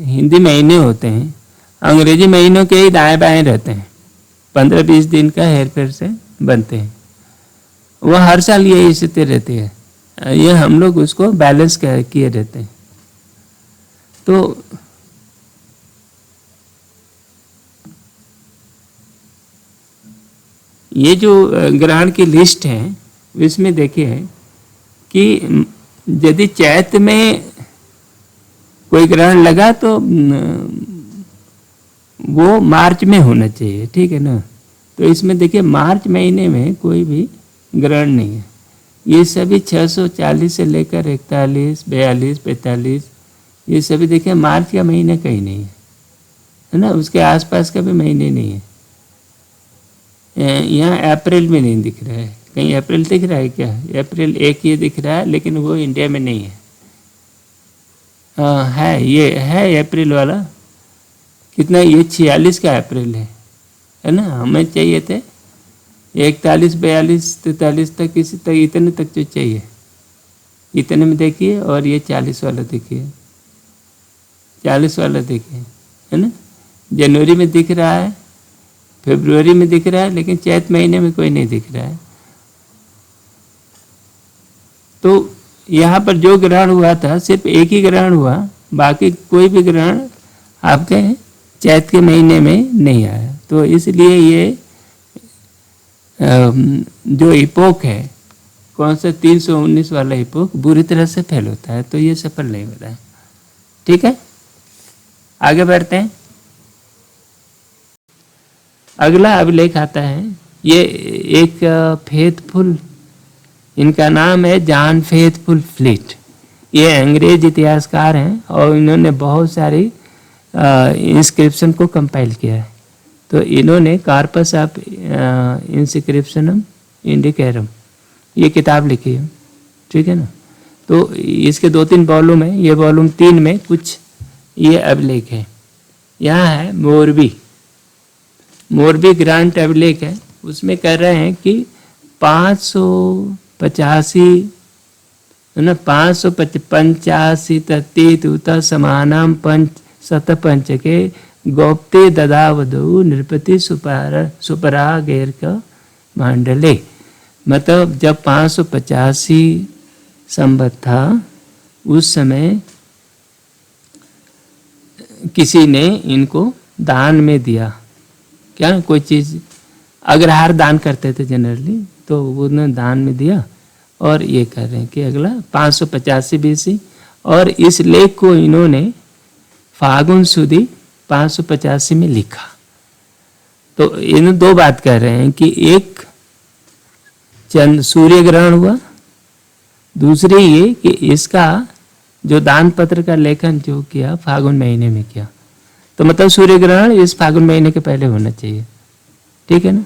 हिंदी महीने होते हैं अंग्रेजी महीनों के ही दाएं बाएं रहते हैं, 15-20 दिन का हेर फेर से बनते हैं। वह हर साल ये स्थिति रहती है, ये हम लोग उसको बैलेंस किए रहते हैं। तो ये जो ग्रहण की लिस्ट है इसमें देखिए कि यदि चैत में कोई ग्रहण लगा तो वो मार्च में होना चाहिए, ठीक है ना। तो इसमें देखिए मार्च महीने में कोई भी ग्रहण नहीं है। ये सभी 640 से लेकर 41, 42, 45, ये सभी देखिए मार्च का महीना कहीं नहीं है ना, उसके आसपास का भी महीने नहीं है। यहाँ अप्रैल में नहीं दिख रहा है, कहीं अप्रैल दिख रहा है क्या? अप्रैल एक ये दिख रहा है, लेकिन वो इंडिया में नहीं है। है, ये है अप्रैल वाला, कितना, ये 46 का अप्रैल है ना। हमें चाहिए थे 41, 42, 43 तक, इसी तक, इतने तक जो चाहिए, इतने में देखिए। और ये 40 वाला देखिए, 40 वाला देखिए, है ना। जनवरी में दिख रहा है, फरवरी में दिख रहा है, लेकिन चैत महीने में कोई नहीं दिख रहा है। तो यहाँ पर जो ग्रहण हुआ था सिर्फ एक ही ग्रहण हुआ, बाकी कोई भी ग्रहण आपके चैत के महीने में नहीं आया। तो इसलिए ये जो इपोक है, कौन सा 319 वाला इपोक बुरी तरह से फेल होता है, तो ये सफल नहीं हो रहा है। ठीक है, आगे बढ़ते हैं। अगला अभिलेख आता है, ये एक फेथफुल, इनका नाम है जॉन फेथफुल फ्लीट। ये अंग्रेज इतिहासकार हैं और इन्होंने बहुत सारी इंस्क्रिप्शन को कंपाइल किया है। तो इन्होंने कार्पस ऑफ इंस्क्रिप्शनम इंडिकैरम ये किताब लिखी है, ठीक है ना। तो इसके 2-3 वॉल्यूम है, ये वॉल्यूम 3 में कुछ ये अभिलेख है। यहाँ है मोरबी ग्रांट अभिलेख है, उसमें कह रहे हैं कि 585 है ना, 585 तत्तीत समानाम पंच शतपंच के गौप्ते ददावधु नृपति सुपरा गैर का मंडले। मतलब जब 585 संवत था, उस समय किसी ने इनको दान में दिया, क्या कोई चीज़, अग्रहार दान करते थे जनरली, तो उन्होंने दान में दिया। और ये कर रहे हैं कि अगला 585 BC, और इस लेख को इन्होंने फागुन सुदी 585 में लिखा। तो इन 2 बात कह रहे हैं कि एक चंद्र सूर्य ग्रहण हुआ, दूसरी ये कि इसका जो दान पत्र का लेखन जो किया फागुन महीने में किया। तो मतलब सूर्य ग्रहण इस फागुन महीने के पहले होना चाहिए, ठीक है ना।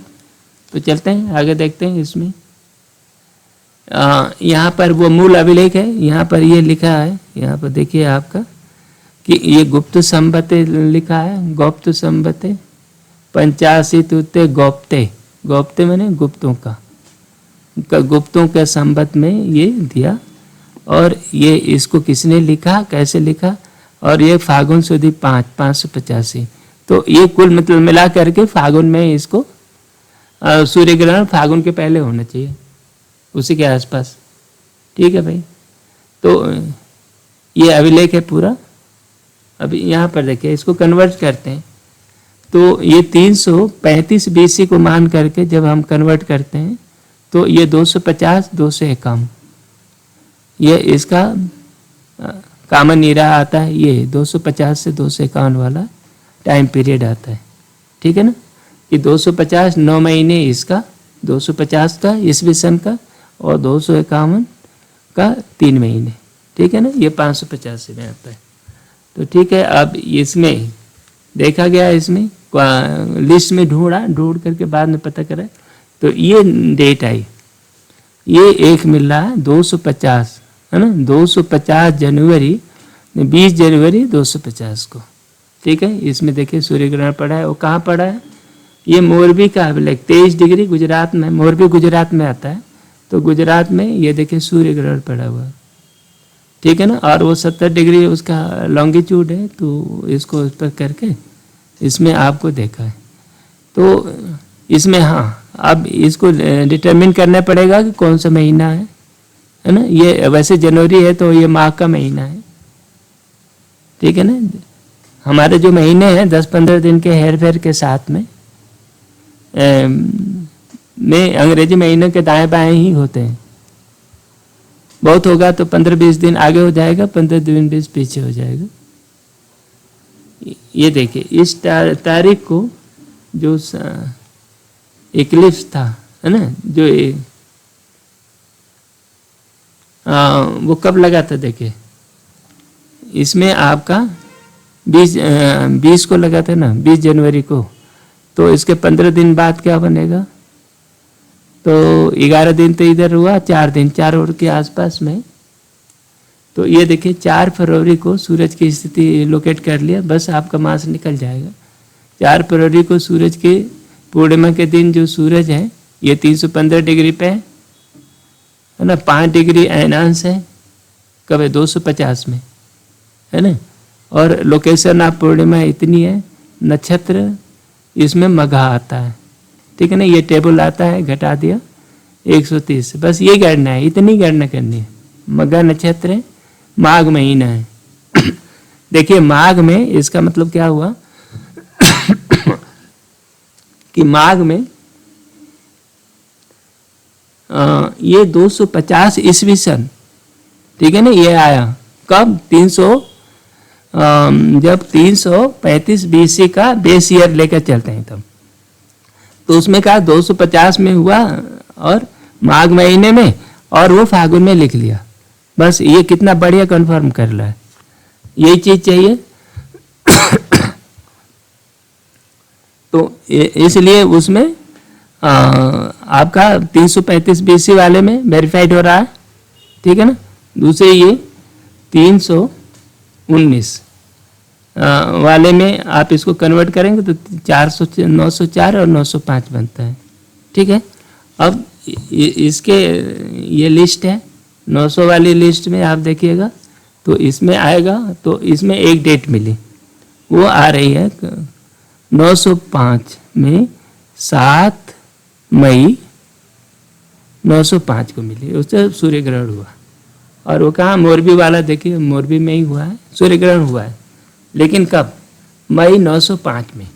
तो चलते हैं आगे, देखते हैं इसमें। यहाँ पर वो मूल अभिलेख है, यहाँ पर ये लिखा है, यहाँ पर देखिए आपका कि ये गुप्त संवते लिखा है, गुप्त संवते 85 तुते गौप्ते माने गुप्तों का, गुप्तों के संवत में ये दिया। और ये इसको किसने लिखा, कैसे लिखा, और ये फागुन सुदी 585। तो ये कुल मतलब मिला करके फागुन में इसको सूर्य ग्रहण फागुन के पहले होना चाहिए, उसी के आसपास, ठीक है भाई। तो ये अभिलेख है पूरा। अभी यहाँ पर देखिए, इसको कन्वर्ट करते हैं। तो ये 335 BC को मान करके जब हम कन्वर्ट करते हैं, तो ये 250, 251, ये इसका कॉमन ईरा आता है। ये 250 से 251 वाला टाइम पीरियड आता है, ठीक है ना। ये 250 9 महीने इसका, 250 का ईस्वी सन का, और 251 का 3 महीने, ठीक है ना। ये 585 में आता है। तो ठीक है, अब इसमें देखा गया, इसमें लिस्ट में ढूंढ करके बाद में पता करा, तो ये डेट आई, ये एक मिल रहा है 250, है ना, 250 जनवरी, 20 जनवरी 250 को, ठीक है। इसमें देखिए सूर्य ग्रहण पड़ा है। वो कहाँ पड़ा है, ये मोरबी का अभिलेख 23 डिग्री गुजरात में, मोरबी गुजरात में आता है। तो गुजरात में ये देखिए सूर्य ग्रहण पड़ा हुआ है, ठीक है ना। और वो 70 डिग्री उसका लॉन्गिट्यूड है, तो इसको उस पर करके इसमें आपको देखा है। तो इसमें हाँ, अब इसको डिटरमिन करना पड़ेगा कि कौन सा महीना है ना। ये वैसे जनवरी है, तो ये माह का महीना है, ठीक है ना। हमारे जो महीने हैं 10-15 दिन के हेर फेर के साथ में अंग्रेजी महीनों के दाएं बाएं ही होते हैं। बहुत होगा तो 15-20 दिन आगे हो जाएगा, 15 दिन 20 पीछे हो जाएगा। ये देखिए इस तारीख को जो इक्लिप्स था, है ना, जो वो कब लगा था देखिए, इसमें आपका 20 को लगा था ना, 20 जनवरी को। तो इसके 15 दिन बाद क्या बनेगा, तो 11 दिन तो इधर हुआ, 4 दिन 4 और के आसपास में। तो ये देखिए 4 फरवरी को सूरज की स्थिति लोकेट कर लिया, बस आपका मास निकल जाएगा। 4 फरवरी को सूरज के पूर्णिमा के दिन जो सूरज है ये 315 डिग्री पे है ना, 5 डिग्री अयनांश है, कब है 250 में, है ना। और लोकेशन आप पूर्णिमा इतनी है, नक्षत्र इसमें मघा आता है, ठीक है ना, ये टेबल आता है, घटा दिया 130, बस ये गणना है, इतनी गणना करनी है। मघा नक्षत्र है, माघ महीना है। देखिए माघ में इसका मतलब क्या हुआ कि माघ में ये 250 ईस्वी सन, ठीक है ना, ये आया कब 300 जब 335 बीसी का बेस ईयर लेकर चलते हैं तब, तो उसमें कहा 250 में हुआ और माघ महीने में, और वो फागुन में लिख लिया। बस ये कितना बढ़िया कंफर्म कर रहा है, यही चीज चाहिए। तो इसलिए उसमें आपका 335 बीसी वाले में वेरीफाइड हो रहा है, ठीक है ना। दूसरे ये 319 वाले में आप इसको कन्वर्ट करेंगे तो 904 और 905 बनता है, ठीक है। अब इसके ये लिस्ट है, 900 वाली लिस्ट में आप देखिएगा तो इसमें आएगा, तो इसमें एक डेट मिली, वो आ रही है 905 में 7 मई 905 को मिली, उससे सूर्य ग्रहण हुआ। और वो कहाँ, मोरबी वाला देखिए, मोरबी में ही हुआ है, सूर्य ग्रहण हुआ है, लेकिन कब, मई 905 में,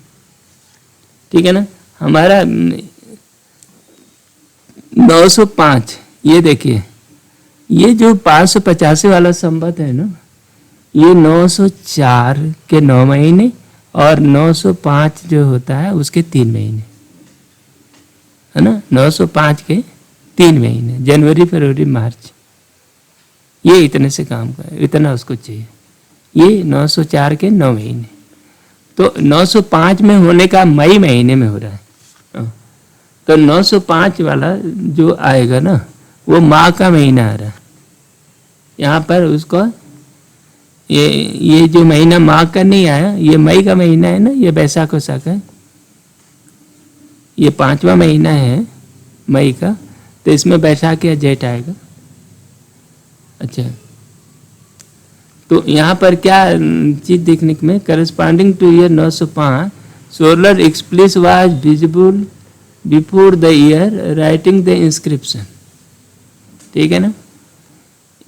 ठीक है ना। हमारा 905, ये देखिए ये जो 585 वाला संवत है ना, ये 904 के 9 महीने और 905 जो होता है उसके 3 महीने, है ना, 905 के 3 महीने, जनवरी फरवरी मार्च, ये इतने से काम कर, इतना उसको चाहिए। ये 904 के 9 महीने, तो 905 में होने का मई महीने में हो रहा है, तो 905 वाला जो आएगा ना वो माह का महीना आ रहा है। यहाँ पर उसको ये जो महीना माह का नहीं आया, ये मई का महीना है ना, ये बैसाख वैसाख है, ये 5वां महीना है मई का, तो इसमें बैसाख या जेठ आएगा। अच्छा, तो यहाँ पर क्या चीज देखने में, corresponding to year 905 solar eclipse was visible before the year writing the inscription, ठीक है ना।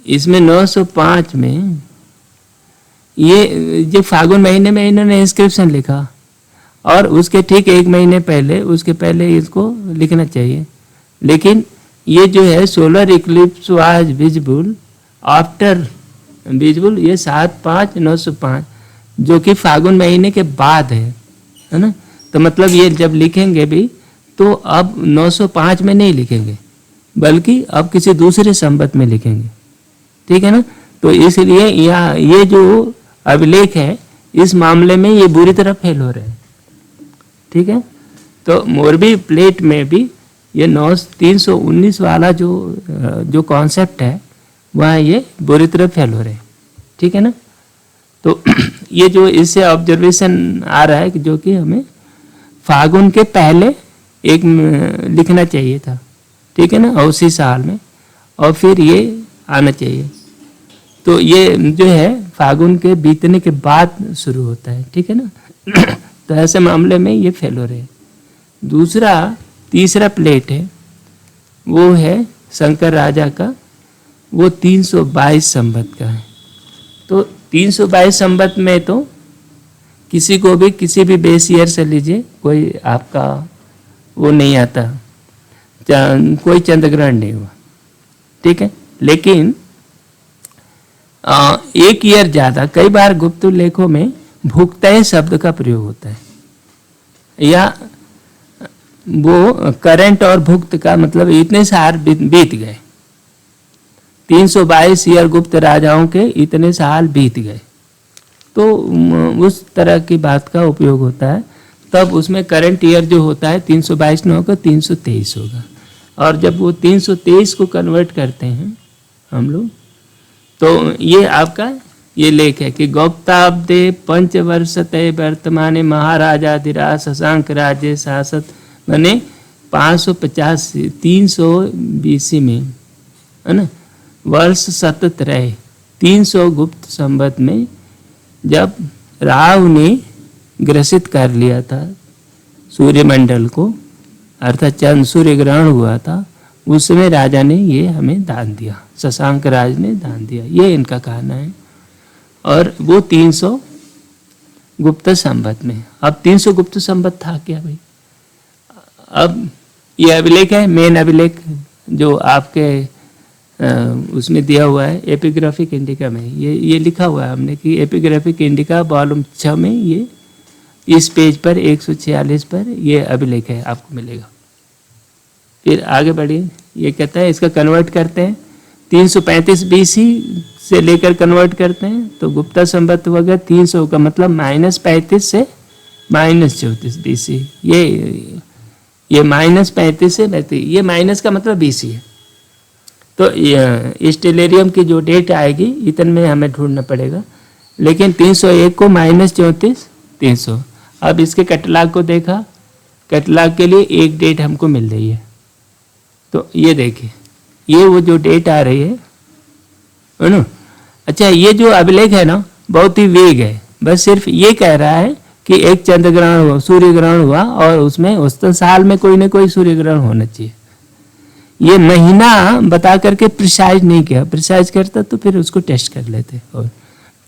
इसमें 905 में ये जो फागुन महीने में इन्होंने इंस्क्रिप्शन लिखा, और उसके ठीक 1 महीने पहले, उसके पहले इसको लिखना चाहिए, लेकिन ये जो है solar Eclipse was visible after visible, ये 7/5/905 जो कि फागुन महीने के बाद है ना। तो मतलब ये जब लिखेंगे भी तो अब 905 में नहीं लिखेंगे, बल्कि अब किसी दूसरे संवत में लिखेंगे, ठीक है ना। तो इसलिए यहाँ ये जो अभिलेख है इस मामले में ये बुरी तरह फेल हो रहे हैं, ठीक है। तो मोरबी प्लेट में भी ये 319 वाला जो कॉन्सेप्ट है वहाँ ये बुरी तरह फेल हो रहे हैं, ठीक है ना। तो ये जो इससे ऑब्जर्वेशन आ रहा है कि जो कि हमें फागुन के पहले एक लिखना चाहिए था, ठीक है ना, और उसी साल में, और फिर ये आना चाहिए। तो ये जो है फागुन के बीतने के बाद शुरू होता है, ठीक है ना। तो ऐसे मामले में ये फेल हो रहे हैं। दूसरा तीसरा प्लेट है, वो है शंकर राजा का, वो 322 संवत का है। तो 322 संवत में तो किसी को भी किसी भी बेस ईयर से लीजिए, कोई आपका वो नहीं आता, कोई चंद्रग्रहण नहीं हुआ, ठीक है। लेकिन एक ईयर ज़्यादा, कई बार गुप्त लेखों में भुक्तय शब्द का प्रयोग होता है, या वो करंट और भुक्त का मतलब इतने साल बीत गए, 322 ईयर गुप्त राजाओं के इतने साल बीत गए, तो उस तरह की बात का उपयोग होता है। तब उसमें करंट ईयर जो होता है 322 न होगा 323 होगा, और जब वो 323 को कन्वर्ट करते हैं हम लोग, तो ये आपका ये लेख है कि गौप्ताब्दे पंचवर्षते वर्तमाने महाराजाधिराज शशांक राज्य शासक बने 550 300 BC में, है ना, वर्ष सतत रहे 300 गुप्त संवत में, जब राहु ने ग्रसित कर लिया था सूर्यमंडल को, अर्थात चंद्र सूर्य ग्रहण हुआ था, उस समय राजा ने ये हमें दान दिया, शशांक राज ने दान दिया, ये इनका कहना है। और वो 300 गुप्त संवत में। अब 300 गुप्त संवत था क्या भाई? अब ये अभिलेख है, मेन अभिलेख जो आपके उसमें दिया हुआ है एपिग्राफिक इंडिका में, ये लिखा हुआ है हमने कि एपिग्राफिक इंडिका वॉल्यूम 6 में, ये इस पेज पर 146 पर ये अभिलेख है, आपको मिलेगा। फिर आगे बढ़िए, ये कहता है इसका कन्वर्ट करते हैं 335 BC से लेकर कन्वर्ट करते हैं तो गुप्ता संवत हो गया 300 का मतलब -35 से -34 BC। ये -35 से 32, ये माइनस का मतलब BC है। तो स्टेलेरियम की जो डेट आएगी इतने में हमें ढूंढना पड़ेगा, लेकिन 301 को -34 300। अब इसके कैटलॉग को देखा, कैटलॉग के लिए एक डेट हमको मिल रही है, तो ये देखिए, ये वो जो डेट आ रही है ना। अच्छा, ये जो अभिलेख है ना बहुत ही वेग है, बस सिर्फ ये कह रहा है कि एक चंद्र ग्रहण हुआ, सूर्य ग्रहण हुआ, और उसमें औसतन साल में कोई ना कोई सूर्य ग्रहण होना चाहिए। ये महीना बता करके प्रिसाइज नहीं किया, प्रिसाइज करता तो फिर उसको टेस्ट कर लेते। और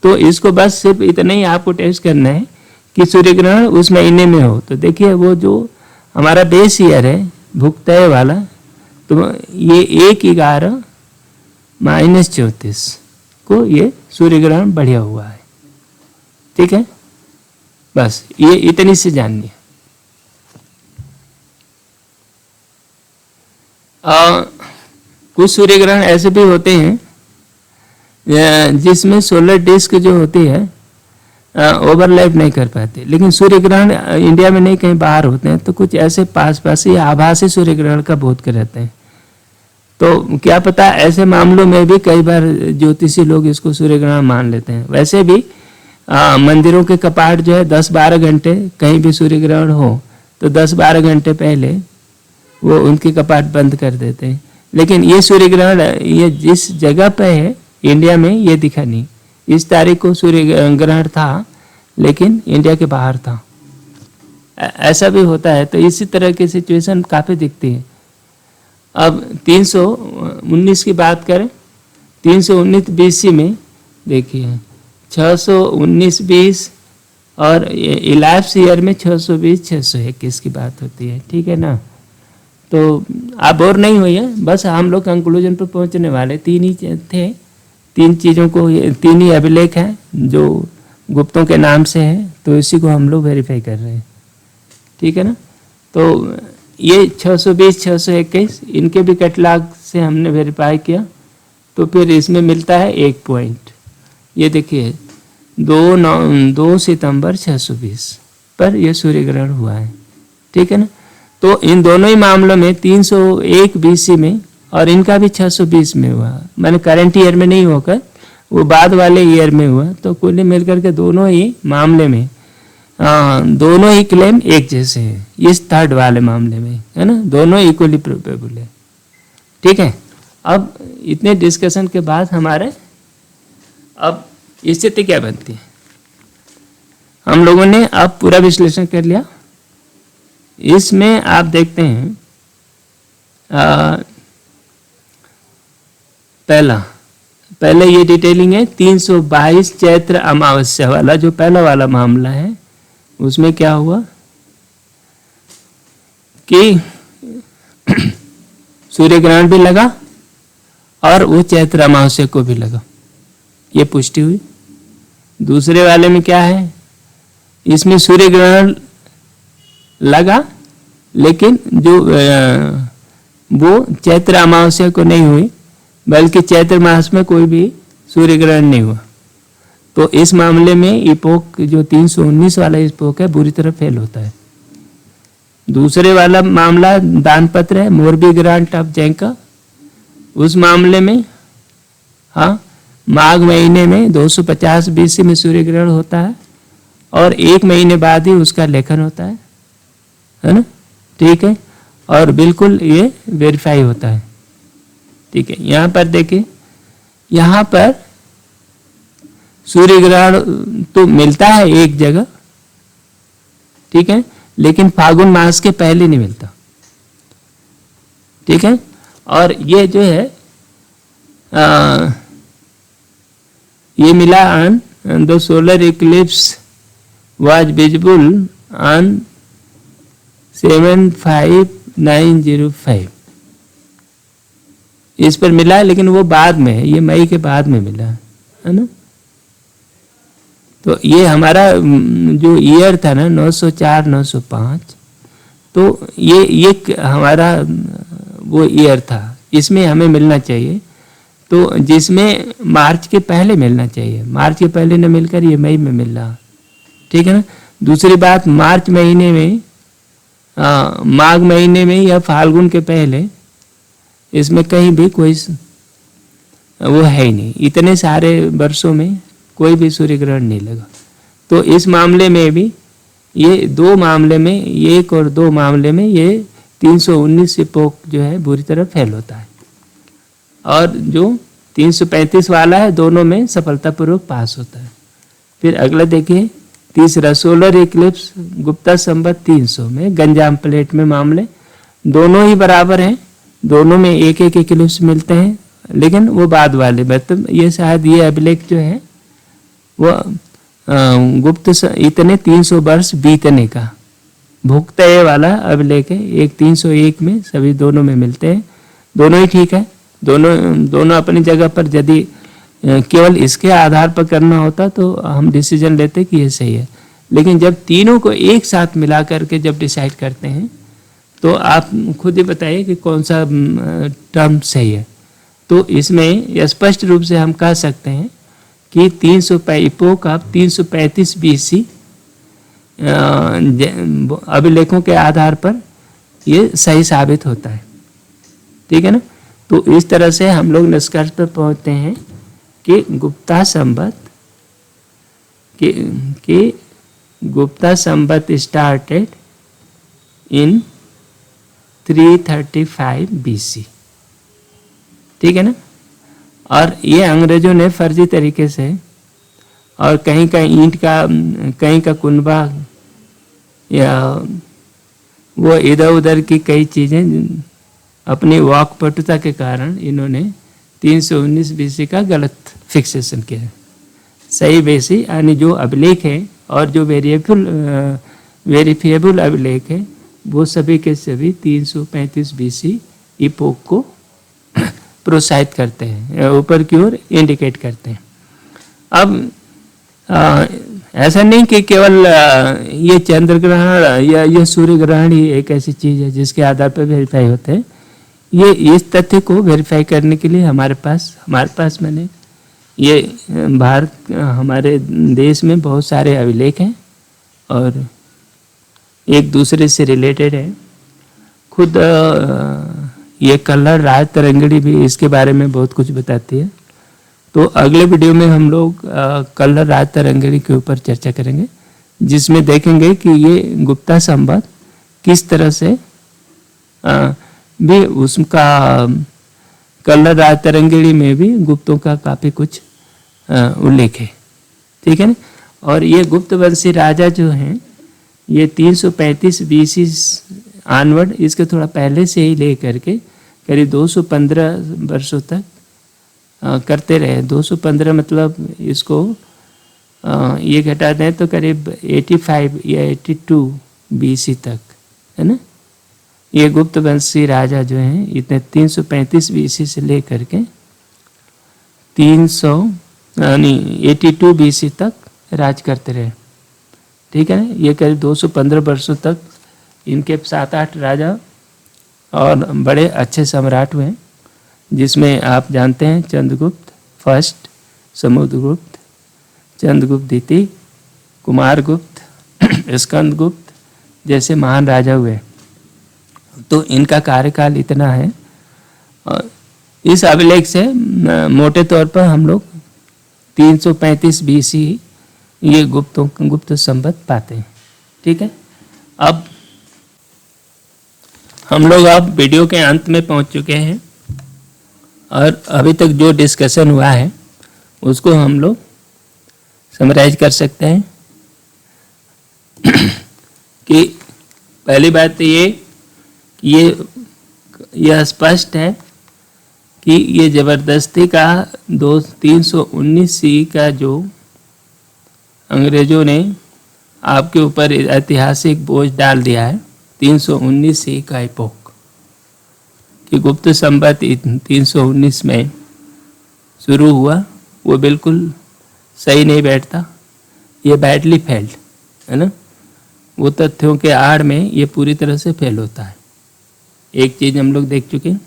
तो इसको बस सिर्फ इतना ही आपको टेस्ट करना है कि सूर्य ग्रहण उस महीने में हो। तो देखिए वो जो हमारा बेस ईयर है भुक्तय वाला, तो ये 1/11 -34 को ये सूर्य ग्रहण बढ़िया हुआ है। ठीक है, बस ये इतनी से जाननी है। कुछ सूर्य ग्रहण ऐसे भी होते हैं जिसमें सोलर डिस्क जो होती है ओवरलैप नहीं कर पाते, लेकिन सूर्य ग्रहण इंडिया में नहीं, कहीं बाहर होते हैं, तो कुछ ऐसे पास पास ही आभासी सूर्य ग्रहण का बोध कर रहते हैं। तो क्या पता ऐसे मामलों में भी कई बार ज्योतिषी लोग इसको सूर्य ग्रहण मान लेते हैं। वैसे भी मंदिरों के कपाट जो है 10-12 घंटे, कहीं भी सूर्य ग्रहण हो तो 10-12 घंटे पहले वो उनके कपाट बंद कर देते हैं। लेकिन ये सूर्य ग्रहण ये जिस जगह पे है इंडिया में ये दिखा नहीं, इस तारीख को सूर्य ग्रहण था लेकिन इंडिया के बाहर था, ऐसा भी होता है। तो इसी तरह की सिचुएशन काफ़ी दिखती है। अब 319 की बात करें, 319 BC में देखिए 619 20 और इलाप्स ईयर में 620 621 की बात होती है। ठीक है ना, तो आप बोर नहीं होइए, बस हम लोग कंक्लूजन पर पहुंचने वाले। 3 ही थे, 3 चीज़ों को, 3 ही अभिलेख हैं जो गुप्तों के नाम से है, तो इसी को हम लोग वेरीफाई कर रहे हैं। ठीक है ना, तो ये 620 621 इनके भी कैटलॉग से हमने वेरीफाई किया, तो फिर इसमें मिलता है 1 पॉइंट। ये देखिए 2 सितंबर 620 पर यह सूर्य ग्रहण हुआ है। ठीक है ना, तो इन दोनों ही मामलों में 301 BC में और इनका भी 620 में हुआ, मैंने करंट ईयर में नहीं होकर वो बाद वाले ईयर में हुआ। तो कुल मिलकर के दोनों ही मामले में दोनों ही क्लेम एक जैसे हैं, इस थर्ड वाले मामले में, है ना, दोनों इक्वली प्रोबेबल है। ठीक है, अब इतने डिस्कशन के बाद हमारे अब स्थिति क्या बनती है, हम लोगों ने अब पूरा विश्लेषण कर लिया। इसमें आप देखते हैं पहले ये डिटेलिंग है 322 चैत्र अमावस्या वाला, जो पहला वाला मामला है उसमें क्या हुआ कि सूर्य ग्रहण भी लगा और वो चैत्र अमावस्या को भी लगा, ये पुष्टि हुई। दूसरे वाले में क्या है इसमें सूर्य ग्रहण लगा, लेकिन जो वो चैत्र अमावस्या को नहीं हुई, बल्कि चैत्र मास में कोई भी सूर्य ग्रहण नहीं हुआ। तो इस मामले में इपोक जो 319 वाला इपोक है बुरी तरह फेल होता है। दूसरे वाला मामला दानपत्र है, मोरबी ग्रांट ऑफ जैंका। उस मामले में हाँ, माघ महीने में 250 BC में सूर्य ग्रहण होता है और 1 महीने बाद ही उसका लेखन होता है ना, ठीक है, और बिल्कुल ये वेरीफाई होता है, ठीक है। यहाँ पर देखिए, यहाँ पर सूर्य ग्रहण तो मिलता है एक जगह, ठीक है, लेकिन फागुन मास के पहले नहीं मिलता, ठीक है। और ये जो है ये मिला on the solar Eclipse was visible on 75905, इस पर मिला, लेकिन वो बाद में है, ये मई के बाद में मिला है ना। तो ये हमारा जो ईयर था ना 904 905, तो ये हमारा वो ईयर था, इसमें हमें मिलना चाहिए, तो जिसमें मार्च के पहले मिलना चाहिए, मार्च के पहले न मिलकर ये मई में मिल रहा, ठीक है ना। दूसरी बात, मार्च महीने में माघ महीने में या फाल्गुन के पहले इसमें कहीं भी कोई वो है ही नहीं, इतने सारे वर्षों में कोई भी सूर्य ग्रहण नहीं लगा। तो इस मामले में भी ये 2 मामले में, 1 और 2 मामले में ये 319 इपोक जो है बुरी तरह फेल होता है, और जो 335 वाला है दोनों में सफलतापूर्वक पास होता है। फिर अगला देखिए, तीसरा सोलर इक्लिप्स गुप्ता संवत 300 में गंजाम प्लेट में मामले दोनों ही बराबर हैं, दोनों में एक एक इक्लिप्स मिलते हैं, लेकिन वो बाद वाले, मतलब ये शायद ये अभिलेख जो है वो गुप्त इतने 300 वर्ष बीतने का भुगतय वाला अभिलेख है। एक 301 में सभी दोनों में मिलते हैं, दोनों ही ठीक है, दोनों अपनी जगह पर। यदि केवल इसके आधार पर करना होता तो हम डिसीजन लेते कि ये सही है, लेकिन जब तीनों को एक साथ मिला करके जब डिसाइड करते हैं तो आप खुद ही बताइए कि कौन सा टर्म सही है। तो इसमें स्पष्ट रूप से हम कह सकते हैं कि 300 इपोक ऑफ 335 BC अभिलेखों के आधार पर ये सही साबित होता है, ठीक है ना। तो इस तरह से हम लोग निष्कर्ष पर पहुंचते हैं कि गुप्ता संवत स्टार्टेड इन 335 BC, ठीक है ना। और ये अंग्रेजों ने फर्जी तरीके से, और कहीं का ईंट का, कहीं का कुनबा, या वो इधर उधर की कई चीज़ें अपनी वाकपटुता के कारण इन्होंने 319 BC का गलत फिक्सेशन किया है। सही बेसी यानी जो अभिलेख है और जो वेरीफिएबल अभिलेख है वो सभी के सभी 335 BC इपोक को प्रोत्साहित करते हैं, ऊपर की ओर इंडिकेट करते हैं। अब ऐसा नहीं कि केवल ये चंद्र ग्रहण या ये सूर्य ग्रहण ही एक ऐसी चीज़ है जिसके आधार पर वेरीफाई होते हैं। ये इस तथ्य को वेरीफाई करने के लिए हमारे पास मैंने ये भारत, हमारे देश में बहुत सारे अभिलेख हैं और एक दूसरे से रिलेटेड है। खुद ये कल्लर राज तरंगिणी भी इसके बारे में बहुत कुछ बताती है। तो अगले वीडियो में हम लोग कल्लर राज तरंगिणी के ऊपर चर्चा करेंगे, जिसमें देखेंगे कि ये गुप्ता संवत किस तरह से भी उसका कल्लर राज तरंगिणी में भी गुप्तों का काफ़ी कुछ उल्लेख है, ठीक है ना। और ये गुप्त वंशी राजा जो हैं ये 335 BC आनवर्ड, इसके थोड़ा पहले से ही ले करके करीब 215 वर्षों तक करते रहे। 215 मतलब इसको ये घटा दें तो करीब 85 या 82 BC तक, है ना। ये गुप्त वंशी राजा जो हैं इतने 335 BC से ले करके 82 BC तक राज करते रहे। ठीक है। ये करीब 215 वर्षों तक इनके 7-8 राजा और बड़े अच्छे सम्राट हुए, जिसमें आप जानते हैं चंद्रगुप्त फर्स्ट, समुद्रगुप्त, चंद्रगुप्त द्वितीय, कुमारगुप्त, स्कंदगुप्त जैसे महान राजा हुए। तो इनका कार्यकाल इतना है। और इस अभिलेख से मोटे तौर पर हम लोग 335 BC ये गुप्त संवत पाते हैं। ठीक है। अब हम लोग अब वीडियो के अंत में पहुंच चुके हैं और अभी तक जो डिस्कशन हुआ है उसको हम लोग समराइज कर सकते हैं कि पहली बात तो ये स्पष्ट है कि ये ज़बरदस्ती का 319 का जो अंग्रेज़ों ने आपके ऊपर ऐतिहासिक बोझ डाल दिया है, 319 का इपोक, कि गुप्त संवत 319 में शुरू हुआ, वो बिल्कुल सही नहीं बैठता। ये बैडली फेल्ड है ना, वो तथ्यों के आड़ में ये पूरी तरह से फेल होता है। एक चीज़ हम लोग देख चुके हैं।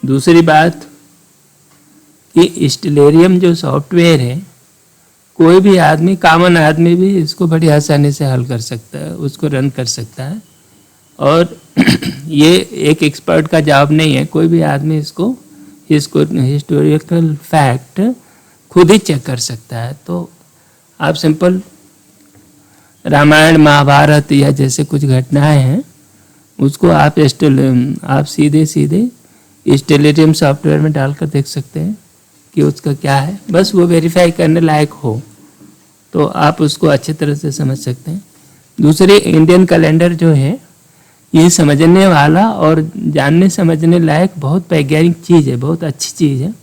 दूसरी बात कि स्टेलेरियम जो सॉफ्टवेयर है, कोई भी आदमी, कॉमन आदमी भी इसको बड़ी आसानी से हल कर सकता है, उसको रन कर सकता है। और ये एक एक्सपर्ट का जॉब नहीं है, कोई भी आदमी इसको हिस्टोरिकल फैक्ट खुद ही चेक कर सकता है। तो आप सिंपल रामायण महाभारत या जैसे कुछ घटनाएं हैं उसको आप सीधे स्टेलेरियम सॉफ्टवेयर में डालकर देख सकते हैं कि उसका क्या है। बस वो वेरीफाई करने लायक हो तो आप उसको अच्छी तरह से समझ सकते हैं। दूसरी, इंडियन कैलेंडर जो है ये समझने वाला और जानने समझने लायक बहुत वैज्ञानिक चीज़ है, बहुत अच्छी चीज़ है,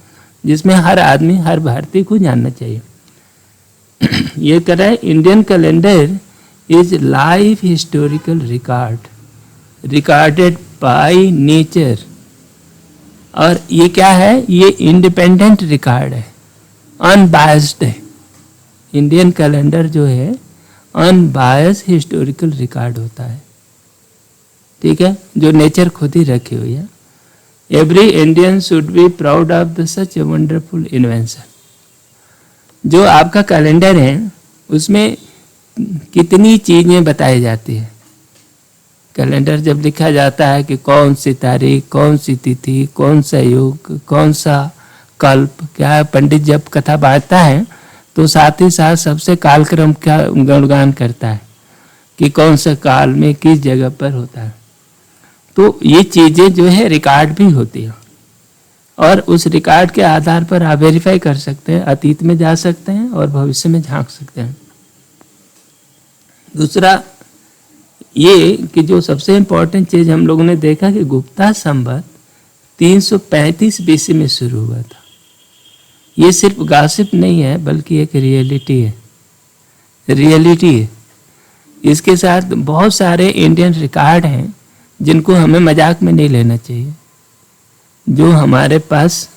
जिसमें हर आदमी, हर भारतीय को जानना चाहिए। ये कह रहा है Indian calendar is life historical recorded by nature. और ये क्या है, ये इंडिपेंडेंट रिकॉर्ड है, अनबायस्ड है। इंडियन कैलेंडर जो है अनबायस्ड हिस्टोरिकल रिकॉर्ड होता है। ठीक है, जो नेचर खुद ही रखी हुई है। Every Indian should be proud of such a wonderful invention. जो आपका कैलेंडर है उसमें कितनी चीज़ें बताई जाती है। कैलेंडर जब लिखा जाता है कि कौन सी तारीख, कौन सी तिथि, कौन सा युग, कौन सा कल्प, क्या है, पंडित जब कथा बांटता है तो साथ ही साथ सबसे कालक्रम का गुणगान करता है कि कौन सा काल में किस जगह पर होता है। तो ये चीज़ें जो है रिकॉर्ड भी होती है और उस रिकॉर्ड के आधार पर आप वेरीफाई कर सकते हैं, अतीत में जा सकते हैं और भविष्य में झांक सकते हैं। दूसरा ये कि जो सबसे इम्पोर्टेंट चीज़ हम लोगों ने देखा कि गुप्ता संवत 335 BC में शुरू हुआ था। ये सिर्फ गॉसिप नहीं है बल्कि एक रियलिटी है। इसके साथ बहुत सारे इंडियन रिकॉर्ड हैं जिनको हमें मजाक में नहीं लेना चाहिए। जो हमारे पास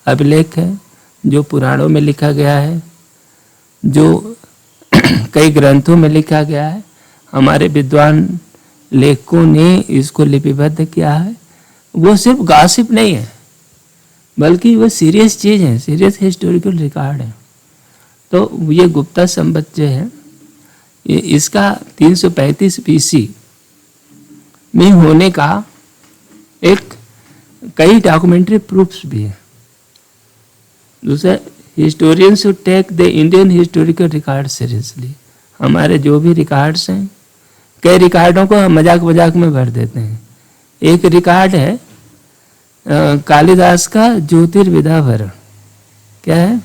अभिलेख है, जो पुराणों में लिखा गया है, जो कई ग्रंथों में लिखा गया है, हमारे विद्वान लेखकों ने इसको लिपिबद्ध किया है, वो सिर्फ गॉसिप नहीं है बल्कि वो सीरियस चीज़ है, सीरियस हिस्टोरिकल रिकॉर्ड है। तो ये गुप्ता संवत जो है इसका 335 BC में होने का कई डॉक्यूमेंट्री प्रूफ्स भी है। दूसरा, historian should take the Indian historical record seriously. हमारे जो भी रिकॉर्ड्स हैं, कई रिकॉर्डों को हम मजाक में भर देते हैं। एक रिकॉर्ड है कालिदास का ज्योतिर्विदाभरण। क्या है?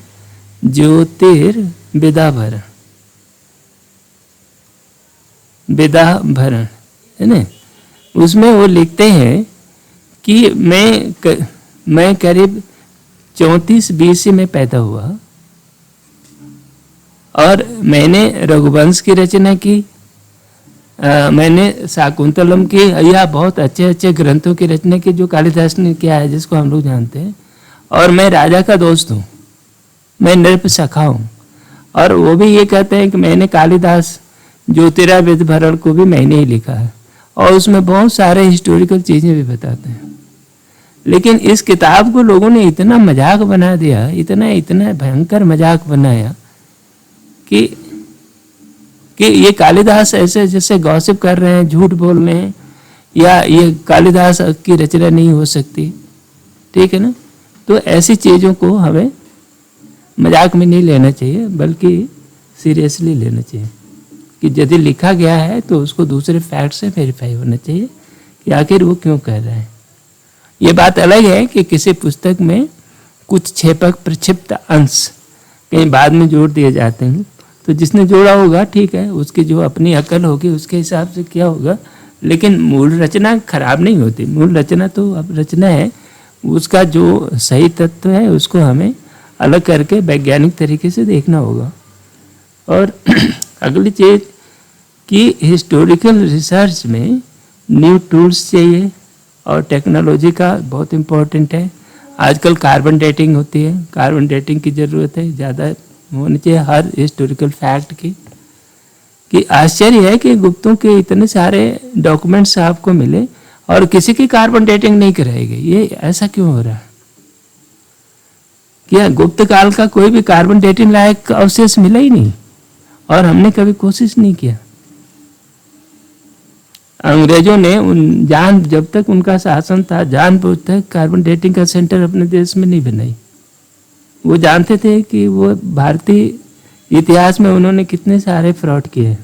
ज्योतिर्विदाभरण, विदाभरण है ना। उसमें वो लिखते हैं कि मैं करीब 34 BC में पैदा हुआ और मैंने रघुवंश की रचना की, मैंने शाकुंतलम की, या बहुत अच्छे अच्छे ग्रंथों की रचना की जो कालिदास ने किया है, जिसको हम लोग जानते हैं। और मैं राजा का दोस्त हूँ, मैं नृप सखा हूँ। और वो भी ये कहते हैं कि मैंने कालिदास ज्योतिरादित्य भरण को भी मैंने ही लिखा है, और उसमें बहुत सारे हिस्टोरिकल चीज़ें भी बताते हैं। लेकिन इस किताब को लोगों ने इतना मजाक बना दिया, इतना भयंकर मजाक बनाया कि ये कालिदास ऐसे जैसे गॉसिप कर रहे हैं, झूठ बोल रहे हैं, या ये कालिदास की रचना नहीं हो सकती, ठीक है ना। तो ऐसी चीज़ों को हमें मजाक में नहीं लेना चाहिए, बल्कि सीरियसली लेना चाहिए कि यदि लिखा गया है तो उसको दूसरे फैक्ट से वेरीफाई होना चाहिए कि आखिर वो क्यों कह रहे हैं। ये बात अलग है कि किसी पुस्तक में कुछ छेपक प्रक्षिप्त अंश कहीं बाद में जोड़ दिए जाते हैं, तो जिसने जोड़ा होगा ठीक है, उसकी जो अपनी अकल होगी उसके हिसाब से क्या होगा, लेकिन मूल रचना खराब नहीं होती। मूल रचना तो अब रचना है, उसका जो सही तत्व है उसको हमें अलग करके वैज्ञानिक तरीके से देखना होगा। और अगली चीज़ कि हिस्टोरिकल रिसर्च में न्यू टूल्स चाहिए, और टेक्नोलॉजी का बहुत इम्पोर्टेंट है। आजकल कार्बन डेटिंग होती है, कार्बन डेटिंग की ज़रूरत है, ज़्यादा होनी चाहिए हर हिस्टोरिकल फैक्ट की। कि आश्चर्य है कि गुप्तों के इतने सारे डॉक्यूमेंट्स आपको मिले और किसी की कार्बन डेटिंग नहीं कराई गई, ये ऐसा क्यों हो रहा है? क्या गुप्त काल का कोई भी कार्बन डेटिंग लायक अवशेष मिला ही नहीं, और हमने कभी कोशिश नहीं किया। अंग्रेजों ने जब तक उनका शासन था, जानबूझकर कार्बन डेटिंग का सेंटर अपने देश में नहीं बनाई। वो जानते थे कि वो भारतीय इतिहास में उन्होंने कितने सारे फ्रॉड किए,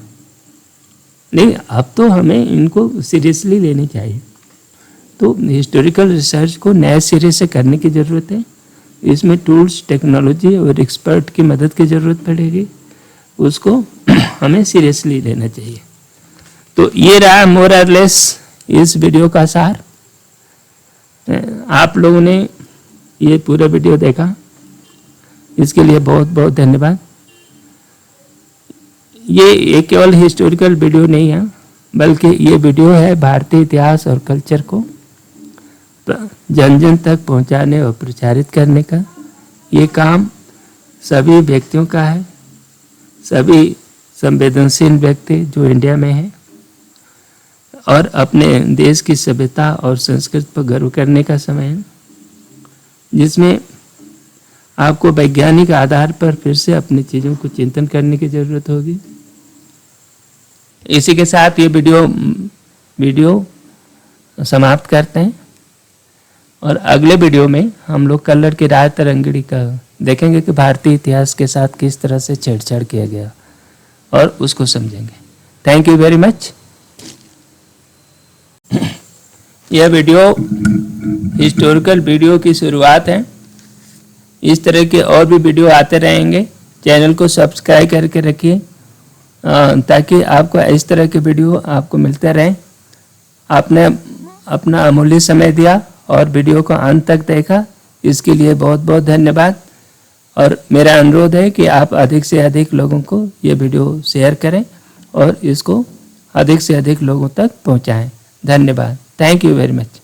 लेकिन अब तो हमें इनको सीरियसली लेनी चाहिए। तो हिस्टोरिकल रिसर्च को नए सिरे से करने की ज़रूरत है। इसमें टूल्स, टेक्नोलॉजी और एक्सपर्ट की मदद की ज़रूरत पड़ेगी, उसको हमें सीरियसली लेना चाहिए। तो ये रहा मोर और लेस इस वीडियो का सार। आप लोगों ने ये पूरा वीडियो देखा, इसके लिए बहुत बहुत धन्यवाद। ये केवल हिस्टोरिकल वीडियो नहीं है, बल्कि ये वीडियो है भारतीय इतिहास और कल्चर को जन जन तक पहुंचाने और प्रचारित करने का। ये काम सभी व्यक्तियों का है, सभी संवेदनशील व्यक्ति जो इंडिया में हैं और अपने देश की सभ्यता और संस्कृति पर गर्व करने का समय है, जिसमें आपको वैज्ञानिक आधार पर फिर से अपनी चीज़ों को चिंतन करने की ज़रूरत होगी। इसी के साथ ये वीडियो समाप्त करते हैं, और अगले वीडियो में हम लोग कल्लर की राय तरंगिणी का देखेंगे कि भारतीय इतिहास के साथ किस तरह से छेड़छाड़ किया गया, और उसको समझेंगे। Thank you very much. यह वीडियो हिस्टोरिकल वीडियो की शुरुआत है। इस तरह के और भी वीडियो आते रहेंगे। चैनल को सब्सक्राइब करके रखिए ताकि आपको इस तरह के वीडियो आपको मिलते रहें। आपने अपना अमूल्य समय दिया और वीडियो को अंत तक देखा, इसके लिए बहुत बहुत धन्यवाद। और मेरा अनुरोध है कि आप अधिक से अधिक लोगों को ये वीडियो शेयर करें और इसको अधिक से अधिक लोगों तक पहुंचाएं। धन्यवाद। Thank you very much.